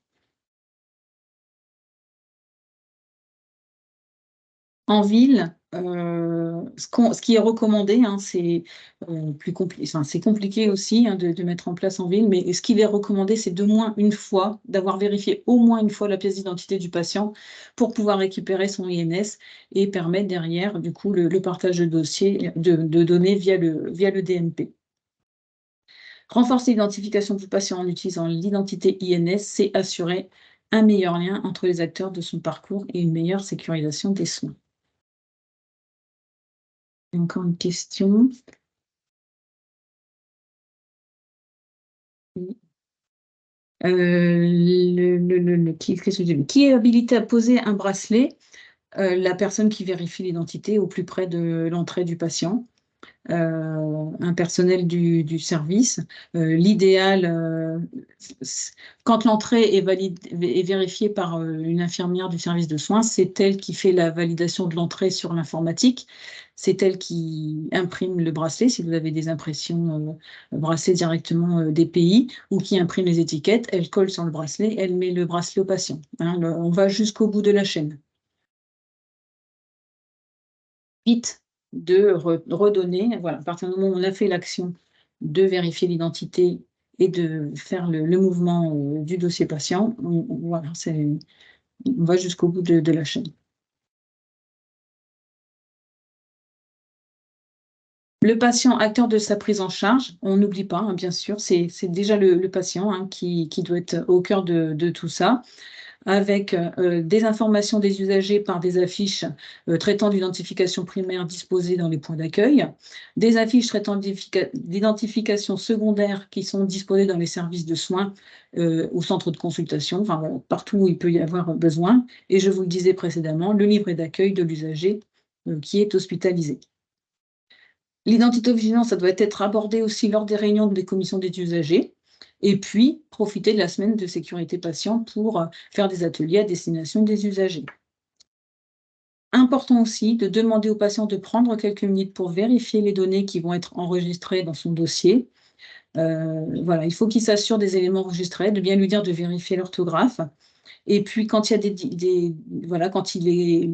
[SPEAKER 1] En ville, ce qui est recommandé, hein, c'est, enfin, c'est compliqué aussi, hein, de mettre en place en ville, mais ce qu'il est recommandé, c'est d'au moins une fois, d'avoir vérifié au moins une fois la pièce d'identité du patient pour pouvoir récupérer son INS et permettre derrière, du coup, le partage de dossiers de données via le DMP. Renforcer l'identification du patient en utilisant l'identité INS, c'est assurer un meilleur lien entre les acteurs de son parcours et une meilleure sécurisation des soins. Encore une question. Mmh. Qui est habilité à poser un bracelet? La personne qui vérifie l'identité au plus près de l'entrée du patient. Un personnel du service. L'idéal, quand l'entrée est vérifiée par une infirmière du service de soins, c'est elle qui fait la validation de l'entrée sur l'informatique. C'est elle qui imprime le bracelet, si vous avez des impressions bracelet directement des pays, ou qui imprime les étiquettes, elle colle sur le bracelet, elle met le bracelet au patient. Hein, on va jusqu'au bout de la chaîne. Vite de redonner, voilà, à partir du moment où on a fait l'action de vérifier l'identité et de faire le mouvement du dossier patient, voilà, on va jusqu'au bout de la chaîne. Le patient acteur de sa prise en charge, on n'oublie pas, hein, bien sûr, c'est déjà le patient hein, qui doit être au cœur de tout ça, avec des informations des usagers par des affiches traitant d'identification primaire disposées dans les points d'accueil, des affiches traitant d'identification secondaire qui sont disposées dans les services de soins au centre de consultation, enfin, voilà, partout où il peut y avoir besoin. Et je vous le disais précédemment, le livret d'accueil de l'usager qui est hospitalisé. L'identité-vigilance, ça doit être abordé aussi lors des réunions des commissions des usagers. Et puis, profiter de la semaine de sécurité patient pour faire des ateliers à destination des usagers. Important aussi de demander au patient de prendre quelques minutes pour vérifier les données qui vont être enregistrées dans son dossier. Voilà, il faut qu'il s'assure des éléments enregistrés, de bien lui dire de vérifier l'orthographe. Et puis, quand il y a voilà, quand il est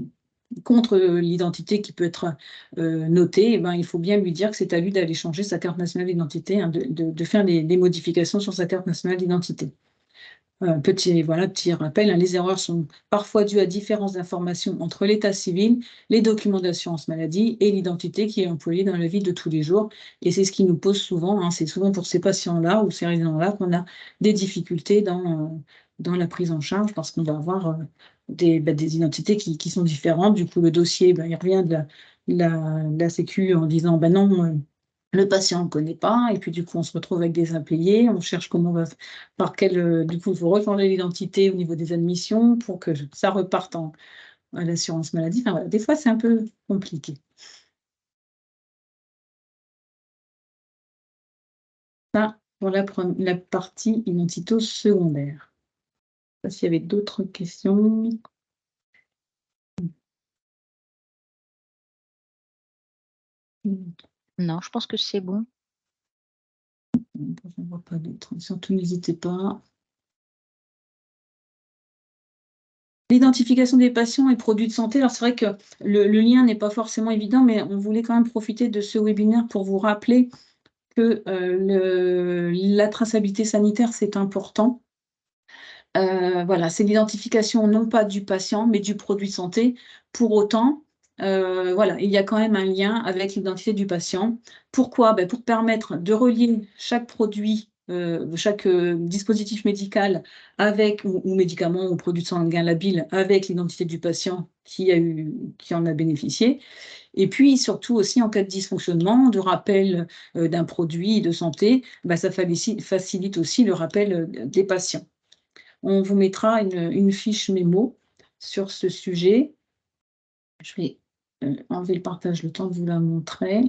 [SPEAKER 1] contre l'identité qui peut être notée, eh ben, il faut bien lui dire que c'est à lui d'aller changer sa carte nationale d'identité, hein, de faire des modifications sur sa carte nationale d'identité. Petit rappel, hein, les erreurs sont parfois dues à différences d'informations entre l'état civil, les documents d'assurance maladie et l'identité qui est employée dans la vie de tous les jours. Et c'est ce qui nous pose souvent, hein, c'est souvent pour ces patients-là ou ces résidents-là qu'on a des difficultés dans la prise en charge parce qu'on va avoir des identités qui sont différentes. Du coup, le dossier, il revient de la Sécu en disant non, le patient ne connaît pas, et puis du coup, on se retrouve avec des impayés, on cherche comment on va, du coup, il faut rechanger l'identité au niveau des admissions pour que ça reparte à l'assurance maladie. Enfin, voilà, des fois, c'est un peu compliqué. Ça, pour la partie identito secondaire. Je ne sais pas s'il y avait d'autres questions.
[SPEAKER 2] Non, je pense que c'est bon.
[SPEAKER 1] Je ne vois pas d'autres. Surtout, n'hésitez pas. L'identification des patients et produits de santé. Alors, c'est vrai que le lien n'est pas forcément évident, mais on voulait quand même profiter de ce webinaire pour vous rappeler que la traçabilité sanitaire, c'est important. Voilà, c'est l'identification non pas du patient, mais du produit de santé. Pour autant, voilà, il y a quand même un lien avec l'identité du patient. Pourquoi? Pour permettre de relier chaque produit, chaque dispositif médical avec ou médicament ou produit sanguin labile avec l'identité du patient qui en a bénéficié. Et puis surtout aussi en cas de dysfonctionnement, de rappel d'un produit de santé, ça facilite aussi le rappel des patients. On vous mettra une fiche mémo sur ce sujet. Je vais enlever le partage le temps de vous la montrer,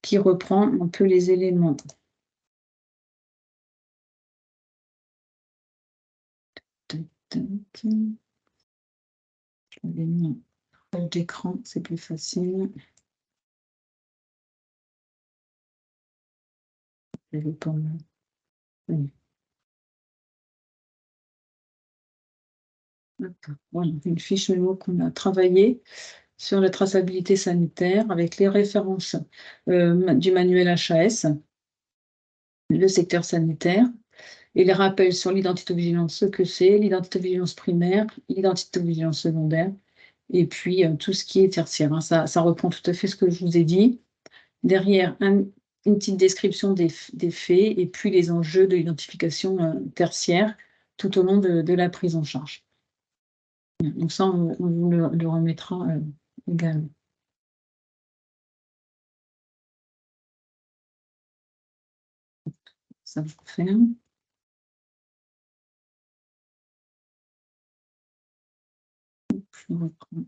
[SPEAKER 1] qui reprend un peu les éléments. Tac, tac. Je vais mis un page d'écran, c'est plus facile. Je vais pas me- Oui. Voilà, une fiche mémo qu'on a travaillée sur la traçabilité sanitaire avec les références du manuel HAS, le secteur sanitaire, et les rappels sur l'identité-vigilance, ce que c'est, l'identité-vigilance primaire, l'identité-vigilance secondaire, et puis tout ce qui est tertiaire. Hein. Ça reprend tout à fait ce que je vous ai dit. Derrière, une petite description des faits, et puis les enjeux de l'identification tertiaire tout au long de la prise en charge. Donc ça, on vous le remettra également. Ça vous confirme. je reprends.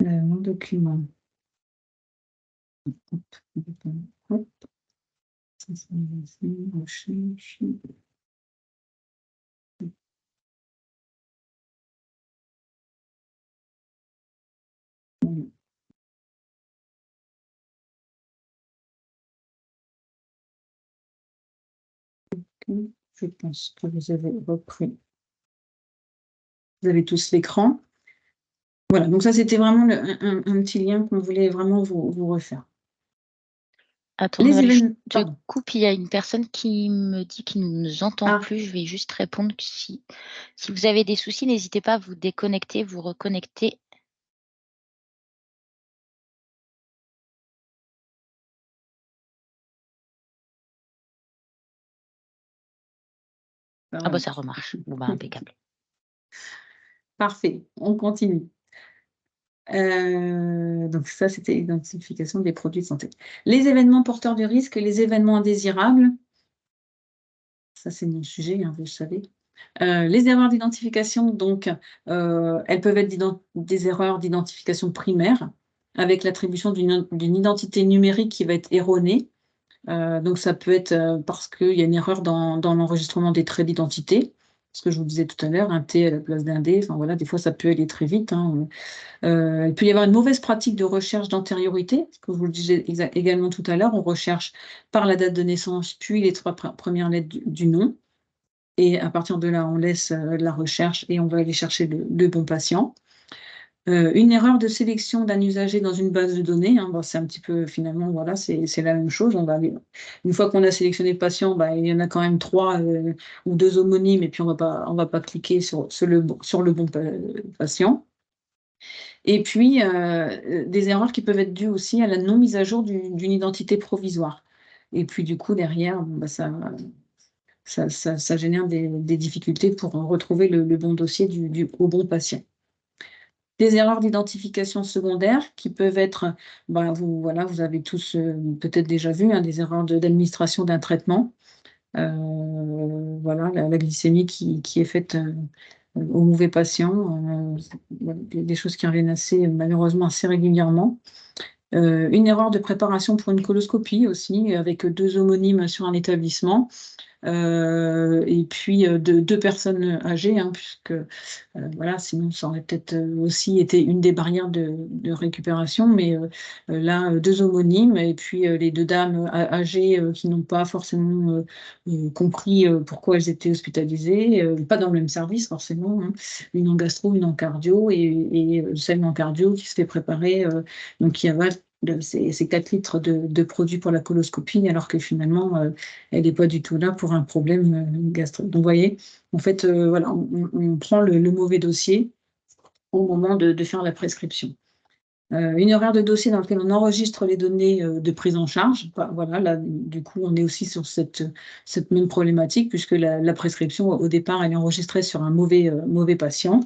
[SPEAKER 1] Mon document. Hop, ça, recherche. Voilà. Je pense que vous avez repris. Vous avez tous l'écran. Voilà, donc ça, c'était vraiment un petit lien qu'on voulait vraiment vous refaire.
[SPEAKER 2] Attends,
[SPEAKER 1] Les
[SPEAKER 2] Noël, je
[SPEAKER 1] événements,
[SPEAKER 2] te
[SPEAKER 1] pardon.
[SPEAKER 2] coupe, il y a une personne qui me dit qu'il ne nous entend
[SPEAKER 1] Ah,
[SPEAKER 2] plus. Je vais juste répondre que si vous avez des soucis, n'hésitez pas à vous déconnecter, vous reconnecter.
[SPEAKER 1] ça
[SPEAKER 2] Ah bah,
[SPEAKER 1] remarche.
[SPEAKER 2] ça remarche. Bon bah, impeccable.
[SPEAKER 1] Parfait, on continue. Donc ça, c'était l'identification des produits de santé. Les événements porteurs de risques, les événements indésirables, ça c'est mon sujet, hein, vous le savez. Les erreurs d'identification, donc, elles peuvent être des erreurs d'identification primaire, avec l'attribution d'une identité numérique qui va être erronée. Donc ça peut être, parce qu'il y a une erreur dans l'enregistrement des traits d'identité. Ce que je vous disais tout à l'heure, un T à la place d'un D, enfin voilà, des fois ça peut aller très vite, hein. Il peut y avoir une mauvaise pratique de recherche d'antériorité, ce que je vous le disais également tout à l'heure. On recherche par la date de naissance, puis les 3 premières lettres du nom, et à partir de là, on laisse, la recherche et on va aller chercher le bon patient. Une erreur de sélection d'un usager dans une base de données, hein, bah, c'est un petit peu finalement, voilà, c'est la même chose. On va aller une fois qu'on a sélectionné le patient, bah, il y en a quand même 3 ou 2 homonymes, et puis on va pas cliquer sur le bon patient. Et puis, des erreurs qui peuvent être dues aussi à la non mise à jour d'une identité provisoire. Et puis du coup derrière, bon, bah, ça génère des difficultés pour retrouver le bon dossier au bon patient. Des erreurs d'identification secondaire qui peuvent être, bah, voilà, vous avez tous, peut-être déjà vu, hein, des erreurs d'administration d'un traitement. Voilà, la glycémie qui est faite, au mauvais patient, voilà, des choses qui reviennent malheureusement assez régulièrement. Une erreur de préparation pour une coloscopie aussi, avec 2 homonymes sur un établissement. Et puis, 2 personnes âgées, hein, puisque, voilà, sinon ça aurait peut-être, aussi été une des barrières de récupération. Mais, là, 2 homonymes, et puis, les 2 dames âgées, qui n'ont pas forcément, compris, pourquoi elles étaient hospitalisées, pas dans le même service forcément, hein. Une en gastro, une en cardio, et celle en cardio qui se fait préparer, donc qui avale ces 4 litres de produits pour la coloscopie, alors que finalement, elle n'est pas du tout là pour un problème, gastrique. Donc vous voyez, en fait, voilà, on prend le mauvais dossier au moment de faire la prescription. Une erreur de dossier dans lequel on enregistre les données, de prise en charge. Bah, voilà, là, du coup, on est aussi sur cette même problématique, puisque la prescription, au départ, elle est enregistrée sur un mauvais patient.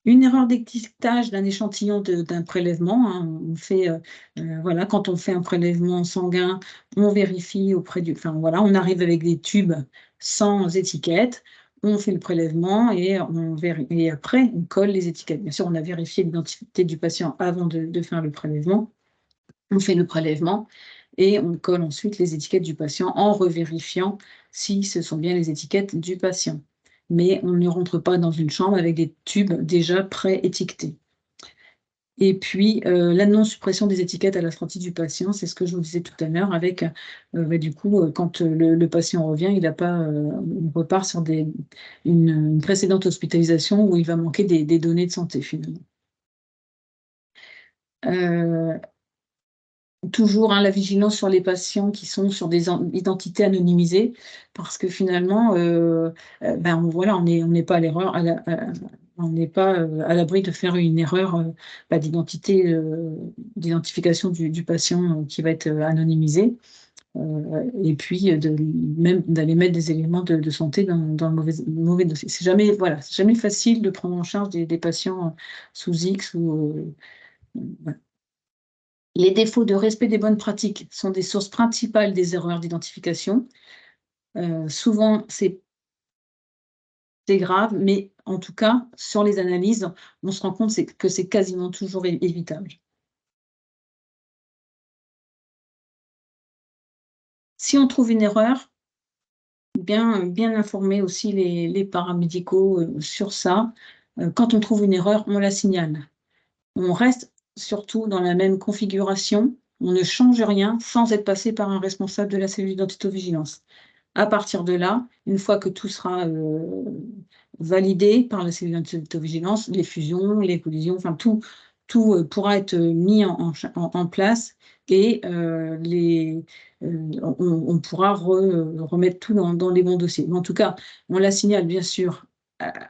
[SPEAKER 1] Une erreur d'étiquetage d'un échantillon d'un prélèvement, hein. On fait, voilà, quand on fait un prélèvement sanguin, on vérifie enfin voilà, on arrive avec des tubes sans étiquette, on fait le prélèvement et après on colle les étiquettes. Bien sûr, on a vérifié l'identité du patient avant de faire le prélèvement. On fait le prélèvement et on colle ensuite les étiquettes du patient en revérifiant si ce sont bien les étiquettes du patient. Mais on ne rentre pas dans une chambre avec des tubes déjà pré-étiquetés. Et puis, la non-suppression des étiquettes à la sortie du patient, c'est ce que je vous disais tout à l'heure avec, bah, du coup, quand, le patient revient, il repart sur une précédente hospitalisation où il va manquer des données de santé finalement. Heu Toujours, hein, la vigilance sur les patients qui sont sur des identités anonymisées, parce que finalement, ben, voilà, on n'est pas à l'erreur on n'est pas, à l'abri de faire une erreur, bah, d'identification du patient, qui va être, anonymisé. et puis même d'aller mettre des éléments de santé dans le mauvais dossier. C'est jamais, voilà, c'est jamais facile de prendre en charge des patients sous X ou voilà. Les défauts de respect des bonnes pratiques sont des sources principales des erreurs d'identification. Souvent, c'est grave, mais en tout cas, sur les analyses, on se rend compte que c'est quasiment toujours évitable. Si on trouve une erreur, bien informer aussi les paramédicaux sur ça. Quand on trouve une erreur, on la signale. On reste surtout dans la même configuration, on ne change rien sans être passé par un responsable de la cellule d'identito-vigilance. À partir de là, une fois que tout sera validé par la cellule d'identito-vigilance, les fusions, les collisions, enfin tout pourra être mis en place et on pourra remettre tout dans les bons dossiers. Mais en tout cas, on la signale bien sûr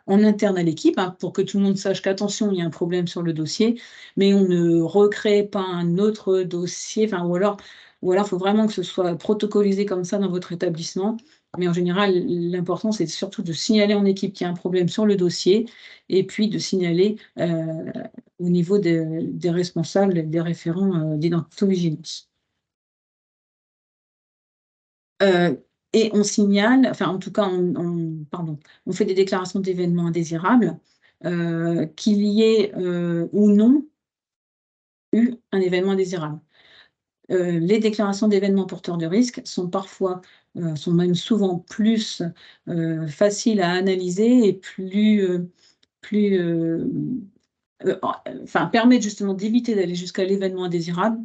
[SPEAKER 1] en interne à l'équipe, hein, pour que tout le monde sache qu'attention, il y a un problème sur le dossier, mais on ne recrée pas un autre dossier, enfin, ou alors il faut vraiment que ce soit protocolisé comme ça dans votre établissement. Mais en général, l'important, c'est surtout de signaler en équipe qu'il y a un problème sur le dossier et puis de signaler au niveau des responsables, des référents d'identito-vigilance. Et on signale, enfin en tout cas, on fait des déclarations d'événements indésirables, qu'il y ait ou non eu un événement indésirable. Les déclarations d'événements porteurs de risques sont parfois, sont même souvent plus faciles à analyser et permettent justement d'éviter d'aller jusqu'à l'événement indésirable,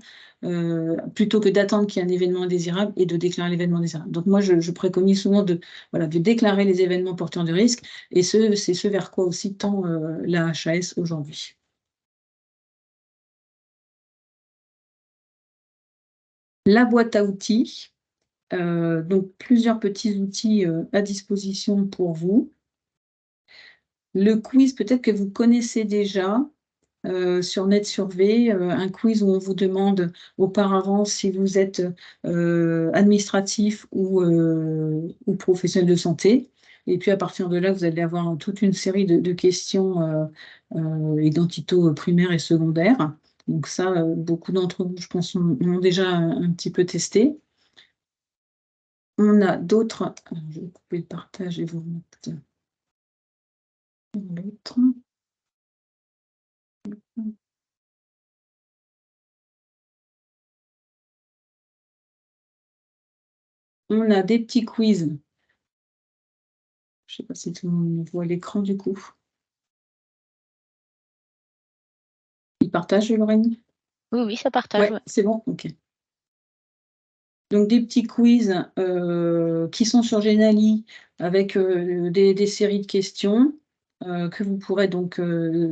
[SPEAKER 1] plutôt que d'attendre qu'il y ait un événement indésirable et de déclarer l'événement indésirable. Donc moi, je préconise souvent de déclarer les événements porteurs de risques, et c'est ce vers quoi aussi tend la HAS aujourd'hui. La boîte à outils, donc plusieurs petits outils à disposition pour vous. Le quiz, peut-être que vous connaissez déjà, sur NetSurvey, un quiz où on vous demande auparavant si vous êtes administratif ou professionnel de santé. Et puis à partir de là, vous allez avoir toute une série de questions identito primaires et secondaires. Donc ça, beaucoup d'entre vous, je pense, l'ont déjà un petit peu testé. On a d'autres. Je vais couper le partage et vous remettre l'autre. On a des petits quiz. Je ne sais pas si tout le monde voit l'écran du coup. Il partage, Lorraine?
[SPEAKER 2] Oui, ça partage.
[SPEAKER 1] Ouais, c'est bon? OK. Donc des petits quiz qui sont sur Geniali avec des séries de questions que vous pourrez donc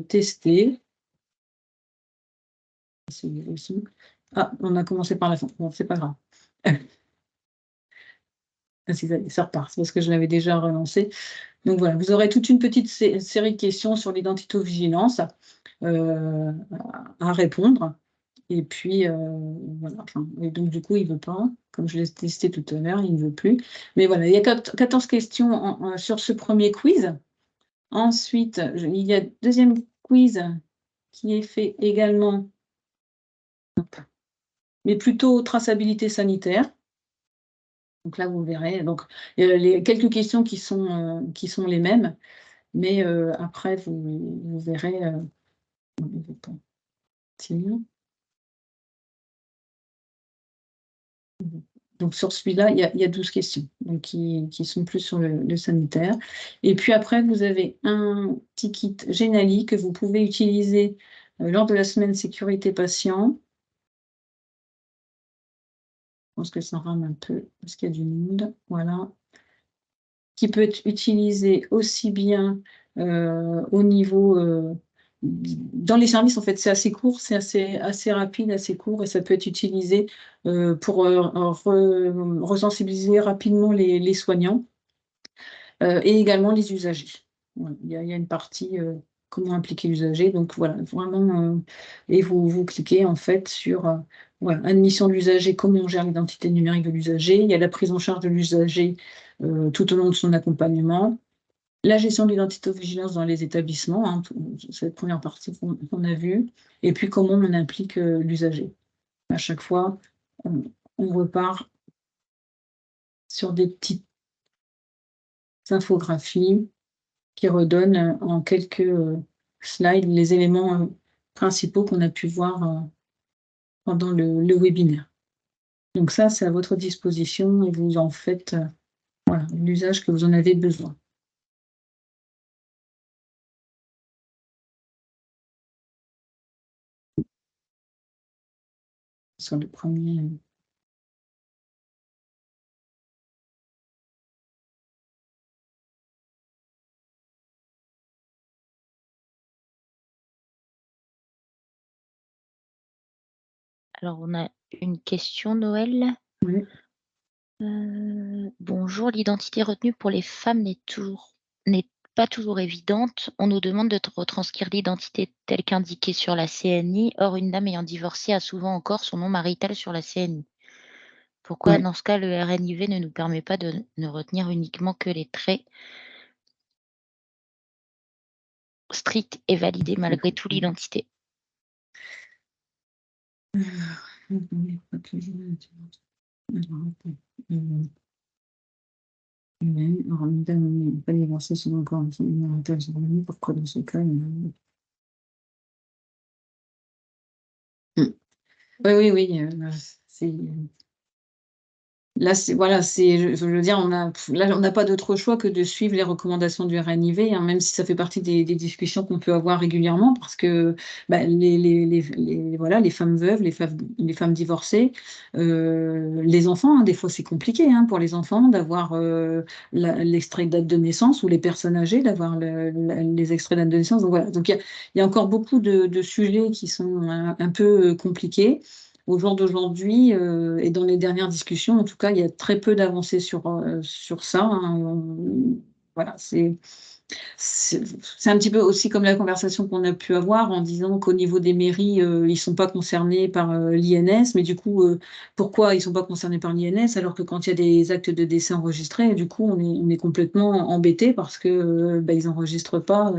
[SPEAKER 1] tester. Ah, on a commencé par la fin. Bon, c'est pas grave. Ah si, ça repart, c'est parce que je l'avais déjà relancé. Donc voilà, vous aurez toute une petite série de questions sur l'identito-vigilance à répondre. Et puis, voilà, enfin, et donc du coup, il ne veut pas, comme je l'ai testé tout à l'heure, il ne veut plus. Mais voilà, il y a 14 questions sur ce premier quiz. Ensuite, il y a deuxième quiz qui est fait également, mais plutôt traçabilité sanitaire. Donc là, vous verrez. Donc, quelques questions qui sont les mêmes, mais après, vous verrez. Donc sur celui-là, il y a 12 questions donc qui sont plus sur le sanitaire. Et puis après, vous avez un petit kit Geniali que vous pouvez utiliser lors de la semaine sécurité patient. Je pense que ça rame un peu parce qu'il y a du monde. Voilà. Qui peut être utilisé aussi bien au niveau dans les services, en fait, c'est assez court, c'est assez rapide, assez court, et ça peut être utilisé pour resensibiliser rapidement les soignants et également les usagers. Voilà, il y a une partie comment impliquer l'usager, donc voilà, vraiment, et vous cliquez en fait sur voilà, admission de l'usager, comment on gère l'identité numérique de l'usager. Il y a la prise en charge de l'usager tout au long de son accompagnement. La gestion de l'identité-vigilance dans les établissements, hein, cette première partie qu'on a vue. Et puis comment on implique l'usager. À chaque fois, on repart sur des petites infographies qui redonnent en quelques slides les éléments principaux qu'on a pu voir pendant le webinaire. Donc ça, c'est à votre disposition et vous en faites voilà, l'usage que vous en avez besoin. Sur le premier.
[SPEAKER 2] Alors, on a une question, Noël.
[SPEAKER 1] Oui.
[SPEAKER 2] Bonjour, l'identité retenue pour les femmes n'est pas toujours évidente. On nous demande de retranscrire l'identité telle qu'indiquée sur la CNI. Or, une dame ayant divorcé a souvent encore son nom marital sur la CNI. Pourquoi,
[SPEAKER 1] Ouais.
[SPEAKER 2] dans ce cas, le RNIV ne nous permet pas de ne retenir uniquement que les traits stricts et valider malgré tout l'identité?
[SPEAKER 1] Pas divorcé selon encore pourquoi dans ce cas oui, c'est là, c'est voilà, je veux dire, on n'a pas d'autre choix que de suivre les recommandations du RNIV, hein, même si ça fait partie des discussions qu'on peut avoir régulièrement parce que, bah, voilà, les femmes veuves, les femmes divorcées, les enfants, hein, des fois, c'est compliqué, hein, pour les enfants d'avoir, l'extrait de date de naissance ou les personnes âgées d'avoir les extraits de date de naissance. Donc voilà, donc il y a encore beaucoup de sujets qui sont un peu compliqués. Au jour d'aujourd'hui, et dans les dernières discussions, en tout cas, il y a très peu d'avancées sur ça, hein. Voilà, c'est un petit peu aussi comme la conversation qu'on a pu avoir en disant qu'au niveau des mairies, ils sont pas concernés par, l'INS, mais du coup, pourquoi ils sont pas concernés par l'INS alors que quand il y a des actes de décès enregistrés, du coup, on est complètement embêtés parce que, bah, ils enregistrent pas,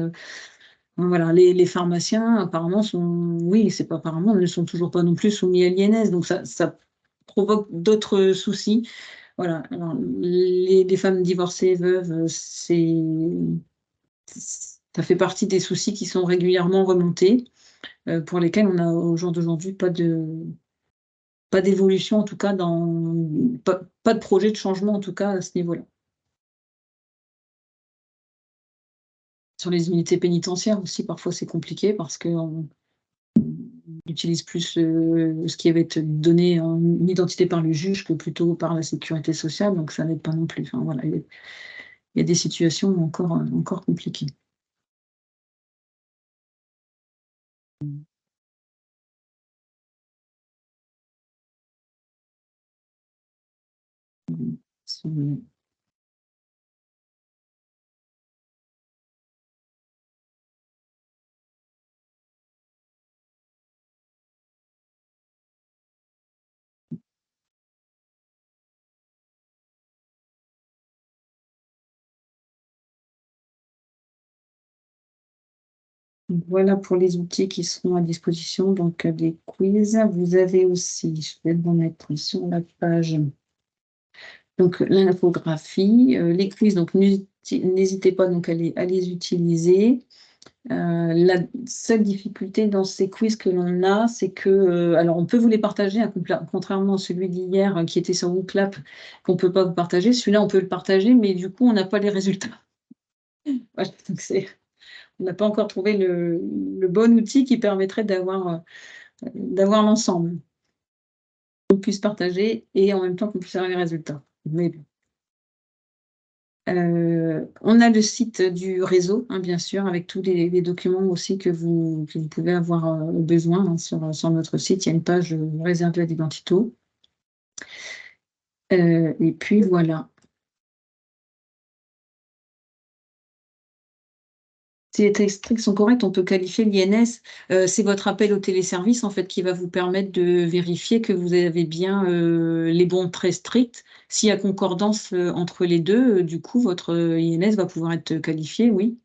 [SPEAKER 1] voilà, les pharmaciens apparemment oui, c'est pas apparemment, ne sont toujours pas non plus soumis à l'INS, donc ça provoque d'autres soucis. Voilà, alors les femmes divorcées, veuves, ça fait partie des soucis qui sont régulièrement remontés, pour lesquels on a au jour d'aujourd'hui pas d'évolution, en tout cas pas de projet de changement, en tout cas à ce niveau-là. Sur les unités pénitentiaires aussi, parfois c'est compliqué parce qu'on utilise plus, ce qui va être donné en identité par le juge que plutôt par la sécurité sociale, donc ça n'aide pas non plus. Enfin voilà, il y a des situations encore compliquées. Mmh. Voilà pour les outils qui seront à disposition, donc des quiz. Vous avez aussi, je vais vous mettre sur la page, donc l'infographie, les quiz, donc n'hésitez pas donc à les utiliser. La seule difficulté dans ces quiz que l'on a, c'est que, alors on peut vous les partager, hein, contrairement à celui d'hier, qui était sur WooClap, qu'on peut pas vous partager. Celui-là, on peut le partager, mais du coup, on n'a pas les résultats. Voilà, donc on n'a pas encore trouvé le bon outil qui permettrait d'avoir l'ensemble. Qu'on puisse partager et en même temps qu'on puisse avoir les résultats. Mais bon. On a le site du réseau, hein, bien sûr, avec tous les documents aussi que vous pouvez avoir, besoin, hein, sur notre site. Il y a une page, réservée à l'identito. Et puis voilà. Si les restrictions sont correctes, on peut qualifier l'INS. C'est votre appel au téléservice, en fait, qui va vous permettre de vérifier que vous avez bien, les bons très stricts. S'il y a concordance, entre les 2, du coup, votre, INS va pouvoir être qualifié, oui.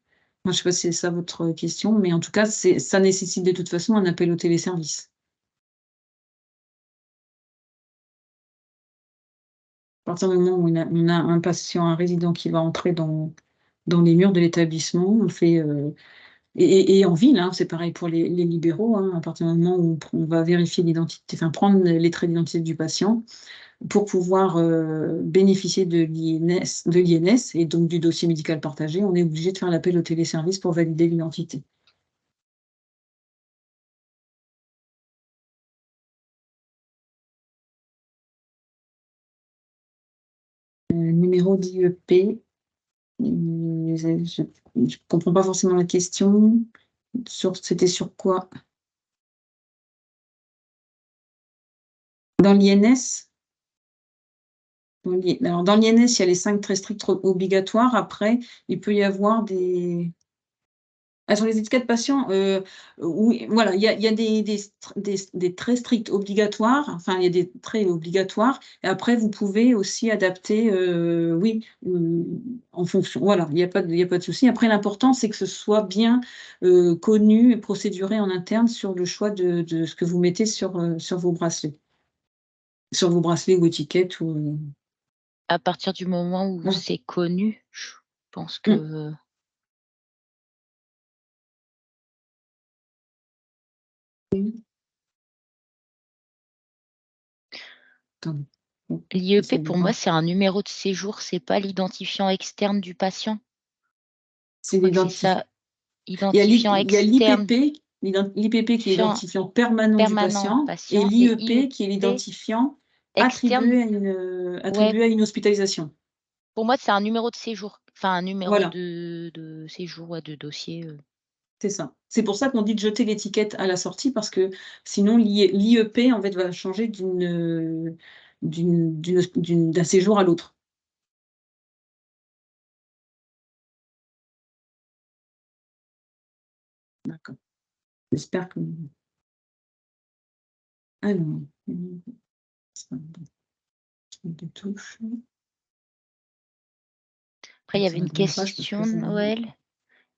[SPEAKER 1] Moi, je sais pas si c'est ça votre question, mais en tout cas, ça nécessite de toute façon un appel au téléservice. À partir du moment où on a un patient, un résident qui va entrer dans les murs de l'établissement, on fait, et en ville, hein, c'est pareil pour les libéraux, hein, à partir du moment où on va vérifier l'identité, enfin prendre les traits d'identité du patient pour pouvoir, bénéficier de l'INS et donc du dossier médical partagé, on est obligé de faire l'appel au téléservice pour valider l'identité. Numéro d'IEP, je comprends pas forcément la question. C'était sur quoi? Dans l'INS? Alors dans l'INS, il y a les 5 très stricts obligatoires. Après, il peut y avoir des sur les étiquettes patients, oui, voilà, il y a des très stricts obligatoires, enfin, il y a des traits obligatoires et après vous pouvez aussi adapter, oui, en fonction, voilà, il y a pas de souci. Après l'important, c'est que ce soit bien, connu et procéduré en interne sur le choix de ce que vous mettez sur vos bracelets. Sur vos bracelets ou étiquettes ou,
[SPEAKER 2] À partir du moment où
[SPEAKER 1] voilà.
[SPEAKER 2] c'est connu, je pense
[SPEAKER 1] Mmh.
[SPEAKER 2] que
[SPEAKER 1] Oui. Attendez. Bon,
[SPEAKER 2] l'IEP
[SPEAKER 1] j'essaie de
[SPEAKER 2] pour moi,
[SPEAKER 1] voir.
[SPEAKER 2] c'est un numéro de séjour, c'est pas l'identifiant externe du patient. Je
[SPEAKER 1] C'est
[SPEAKER 2] crois que c'est
[SPEAKER 1] l'identifiant.
[SPEAKER 2] ça, identifiant
[SPEAKER 1] Il y a
[SPEAKER 2] externe,
[SPEAKER 1] l'IPP qui est
[SPEAKER 2] identifiant
[SPEAKER 1] l'identifiant permanent du
[SPEAKER 2] permanent
[SPEAKER 1] patient et
[SPEAKER 2] patient et
[SPEAKER 1] l'IEP qui est
[SPEAKER 2] IEP
[SPEAKER 1] l'identifiant
[SPEAKER 2] externe. Ouais,
[SPEAKER 1] attribué à une hospitalisation.
[SPEAKER 2] pour moi, c'est un numéro de séjour, enfin un numéro
[SPEAKER 1] Voilà,
[SPEAKER 2] de séjour, ouais, de dossier,
[SPEAKER 1] c'est ça. C'est pour ça qu'on dit de jeter l'étiquette à la sortie parce que sinon l'IEP en fait va changer d'un séjour à l'autre. D'accord. J'espère que alors, de touche.
[SPEAKER 2] Après il y
[SPEAKER 1] Ça
[SPEAKER 2] avait
[SPEAKER 1] ne
[SPEAKER 2] une
[SPEAKER 1] demande pas, je peux
[SPEAKER 2] question,
[SPEAKER 1] choisir.
[SPEAKER 2] Noël.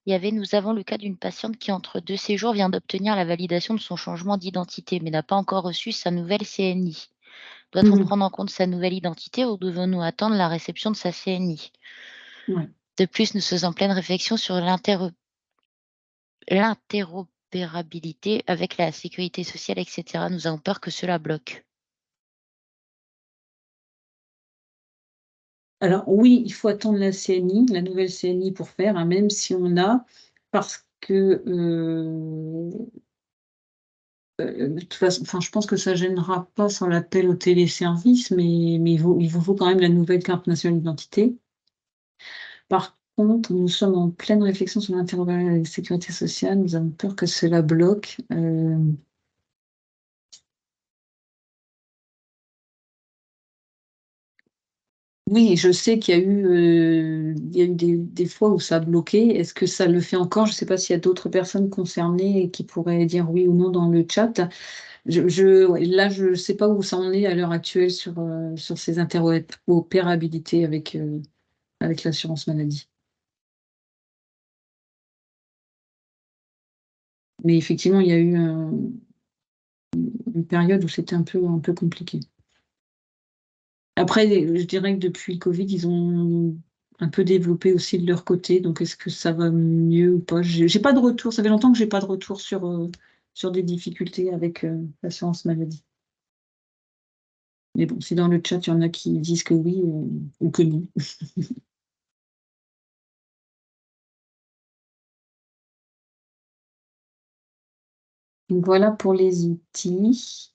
[SPEAKER 2] Il y avait: «Nous avons le cas d'une patiente qui, entre 2 séjours, vient d'obtenir la validation de son changement d'identité, mais n'a pas encore reçu sa nouvelle CNI. Doit-on
[SPEAKER 1] Mmh.
[SPEAKER 2] prendre en compte sa nouvelle identité ou devons-nous attendre la réception de sa CNI?
[SPEAKER 1] Ouais.
[SPEAKER 2] De plus, nous sommes en pleine réflexion sur l'interopérabilité avec la sécurité sociale et cetera. Nous avons peur que cela bloque».
[SPEAKER 1] Alors oui, il faut attendre la CNI, la nouvelle CNI pour faire, hein, même si on a parce que, de toute façon, enfin, je pense que ça gênera pas sur l'appel au téléservice, mais il vous faut quand même la nouvelle carte nationale d'identité. Par contre, nous sommes en pleine réflexion sur l'interopérabilité avec la sécurité sociale, nous avons peur que cela bloque, oui, je sais il y a eu des fois où ça a bloqué. Est-ce que ça le fait encore? Je ne sais pas s'il y a d'autres personnes concernées et qui pourraient dire oui ou non dans le chat. Ouais, là, je ne sais pas où ça en est à l'heure actuelle sur ces interopérabilités avec l'assurance maladie. Mais effectivement, il y a eu une période où c'était un peu compliqué. Après, je dirais que depuis le covid, ils ont un peu développé aussi de leur côté, donc est-ce que ça va mieux ou pas? J'ai pas de retour, ça fait longtemps que j'ai pas de retour sur des difficultés avec, l'assurance maladie. Mais bon, si dans le chat, il y en a qui disent que oui, ou que non. Donc voilà pour les outils.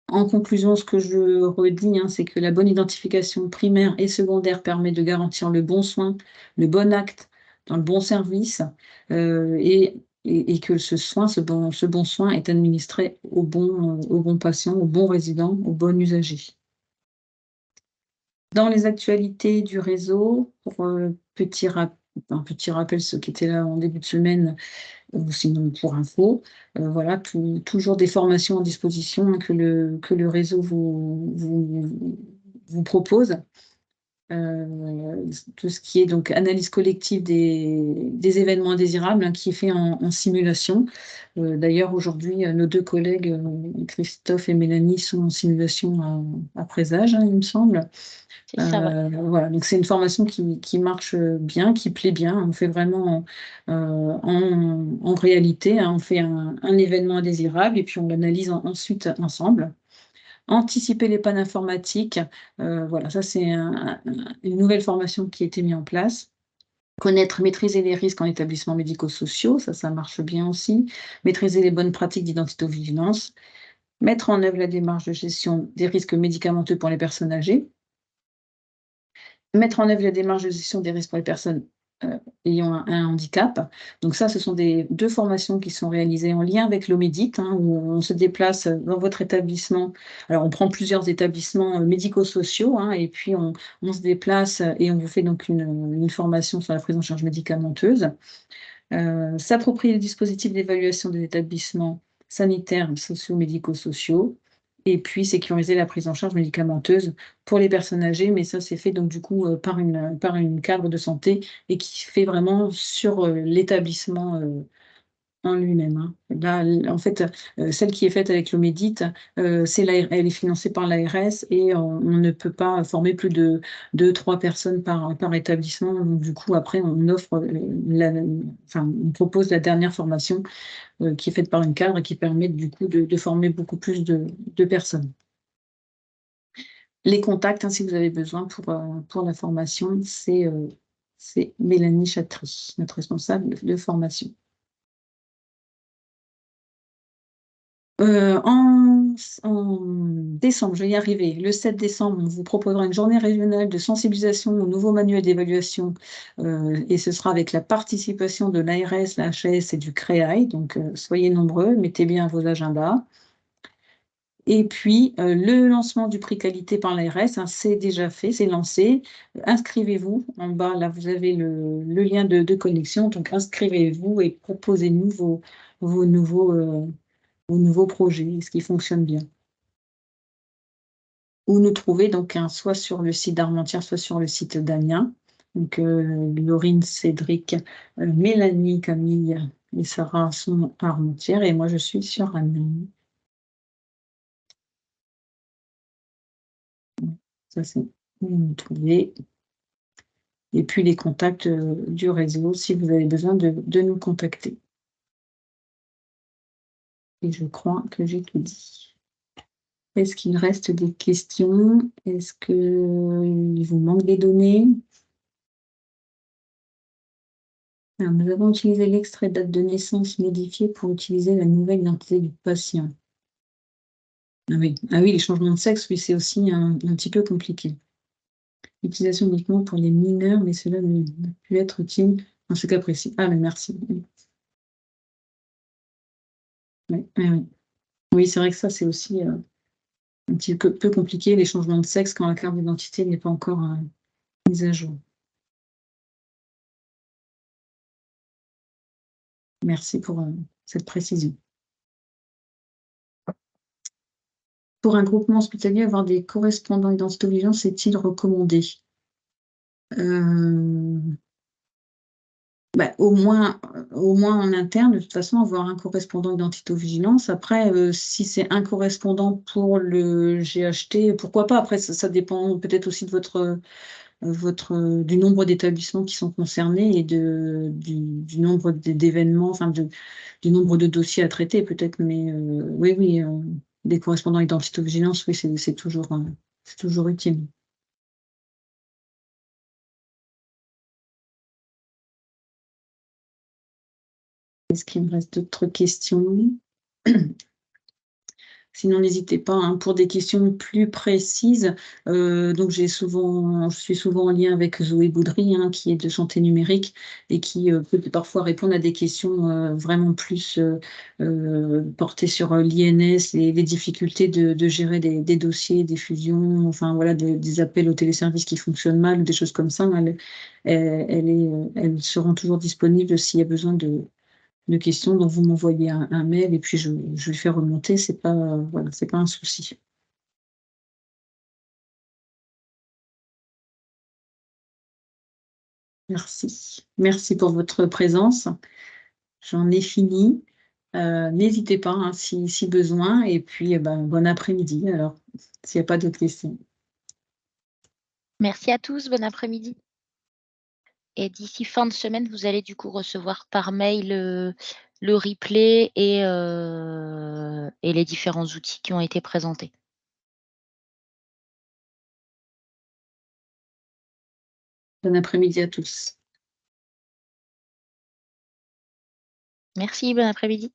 [SPEAKER 1] En conclusion, ce que je redis, hein, c'est que la bonne identification primaire et secondaire permet de garantir le bon soin, le bon acte dans le bon service, et que ce bon soin est administré au bon patient, au bon résident, au bon usager. Dans les actualités du réseau, pour, petit rappel, un petit rappel, ceux qui étaient là en début de semaine, ou sinon pour info. Voilà, toujours des formations à disposition, hein, que le réseau vous propose. Tout ce qui est donc analyse collective des événements indésirables, hein, qui est fait en simulation. D'ailleurs, aujourd'hui, nos 2 collègues, Christophe et Mélanie, sont en simulation à Présage, hein, il me semble.
[SPEAKER 2] C'est ça, ouais.
[SPEAKER 1] Voilà, donc c'est une formation qui marche bien, qui plaît bien. On fait vraiment en réalité, hein, on fait un événement indésirable et puis on l'analyse ensuite ensemble. Anticiper les pannes informatiques, voilà, ça c'est une nouvelle formation qui a été mise en place. Connaître, maîtriser les risques en établissements médico-sociaux, ça marche bien aussi. Maîtriser les bonnes pratiques d'identité-vigilance. Mettre en œuvre la démarche de gestion des risques médicamenteux pour les personnes âgées. Mettre en œuvre la démarche de gestion des risques pour les personnes, ayant un handicap. Donc ça, ce sont 2 formations qui sont réalisées en lien avec l'Omédit, hein, où on se déplace dans votre établissement. Alors on prend plusieurs établissements, médico-sociaux, hein, et puis on se déplace, et on vous fait donc une formation sur la prise en charge médicamenteuse. S'approprier le dispositif d'évaluation des établissements sanitaires, sociaux, médico-sociaux, et puis sécuriser la prise en charge médicamenteuse pour les personnes âgées, mais ça, c'est fait donc du coup, par une cadre de santé et qui fait vraiment sur, l'établissement, en lui-même, hein. Là, en fait, celle qui est faite avec l'Omédit, c'est elle est financée par l'ARS et on ne peut pas former plus de 2-3 personnes par établissement. Donc du coup, après, on offre, enfin, on propose la dernière formation, qui est faite par une cadre et qui permet du coup de former beaucoup plus de personnes. Les contacts, hein, si vous avez besoin pour la formation, c'est Mélanie Chatry, notre responsable de formation. En décembre, je vais y arriver. Le 7 décembre, on vous proposera une journée régionale de sensibilisation au nouveau manuel d'évaluation, et ce sera avec la participation de l'ARS, la HAS et du CREAI. Donc, soyez nombreux, mettez bien vos agendas. Et puis, le lancement du prix qualité par l'ARS, hein, c'est déjà fait, c'est lancé. Inscrivez-vous. En bas, là, vous avez le lien de connexion. Donc, inscrivez-vous et proposez-nous vos nouveaux, vos nouveaux projets, ce qui fonctionne bien. Ou nous trouver donc, hein, soit sur le site d'Armentières, soit sur le site d'Amiens. Donc, Laurine, Cédric, Mélanie, Camille et Sarah sont à Armentières et moi je suis sur Amiens. Ça c'est vous nous trouvez. Et puis les contacts, du réseau si vous avez besoin de nous contacter. Et je crois que j'ai tout dit. Est-ce qu'il reste des questions? Est-ce qu'il vous manque des données? Alors, nous avons utilisé l'extrait date de naissance modifié pour utiliser la nouvelle identité du patient. Ah oui, ah oui, les changements de sexe, oui, c'est aussi un petit peu compliqué. Utilisation uniquement pour les mineurs, mais cela ne peut être utile dans ce cas précis. Ah, mais merci. Oui, oui, oui. Oui, c'est vrai que ça, c'est aussi un petit peu compliqué, les changements de sexe, quand la carte d'identité n'est pas encore mise à jour. Merci pour cette précision. Pour un groupement hospitalier, avoir des correspondants identité-vigilance est-il recommandé? Bah, au moins en interne, de toute façon, avoir un correspondant identité-vigilance. Après, si c'est un correspondant pour le GHT, pourquoi pas? Après, ça dépend peut-être aussi de du nombre d'établissements qui sont concernés et du nombre d'événements, enfin du nombre de dossiers à traiter peut-être. Mais oui, oui, des correspondants identité-vigilance, oui, c'est toujours utile. Est-ce qu'il me reste d'autres questions? Sinon, n'hésitez pas, hein, pour des questions plus précises. Donc je suis souvent en lien avec Zoé Boudry, hein, qui est de santé numérique et qui, peut parfois répondre à des questions, vraiment plus, portées sur, l'INS, les difficultés de gérer des dossiers, des fusions, enfin voilà, des appels au téléservice qui fonctionnent mal ou des choses comme ça. Elle se rend toujours disponible s'il y a besoin de questions, donc vous m'envoyez un mail et puis je le fais remonter, c'est pas, voilà, c'est pas un souci. Merci. Merci pour votre présence. J'en ai fini. N'hésitez pas, hein, si besoin et puis, ben, bon après-midi alors, s'il y a pas d'autres questions.
[SPEAKER 2] Merci à tous, bon après-midi. Et d'ici fin de semaine, vous allez du coup recevoir par mail, le replay et les différents outils qui ont été présentés.
[SPEAKER 1] Bon après-midi à tous.
[SPEAKER 2] Merci, bon après-midi.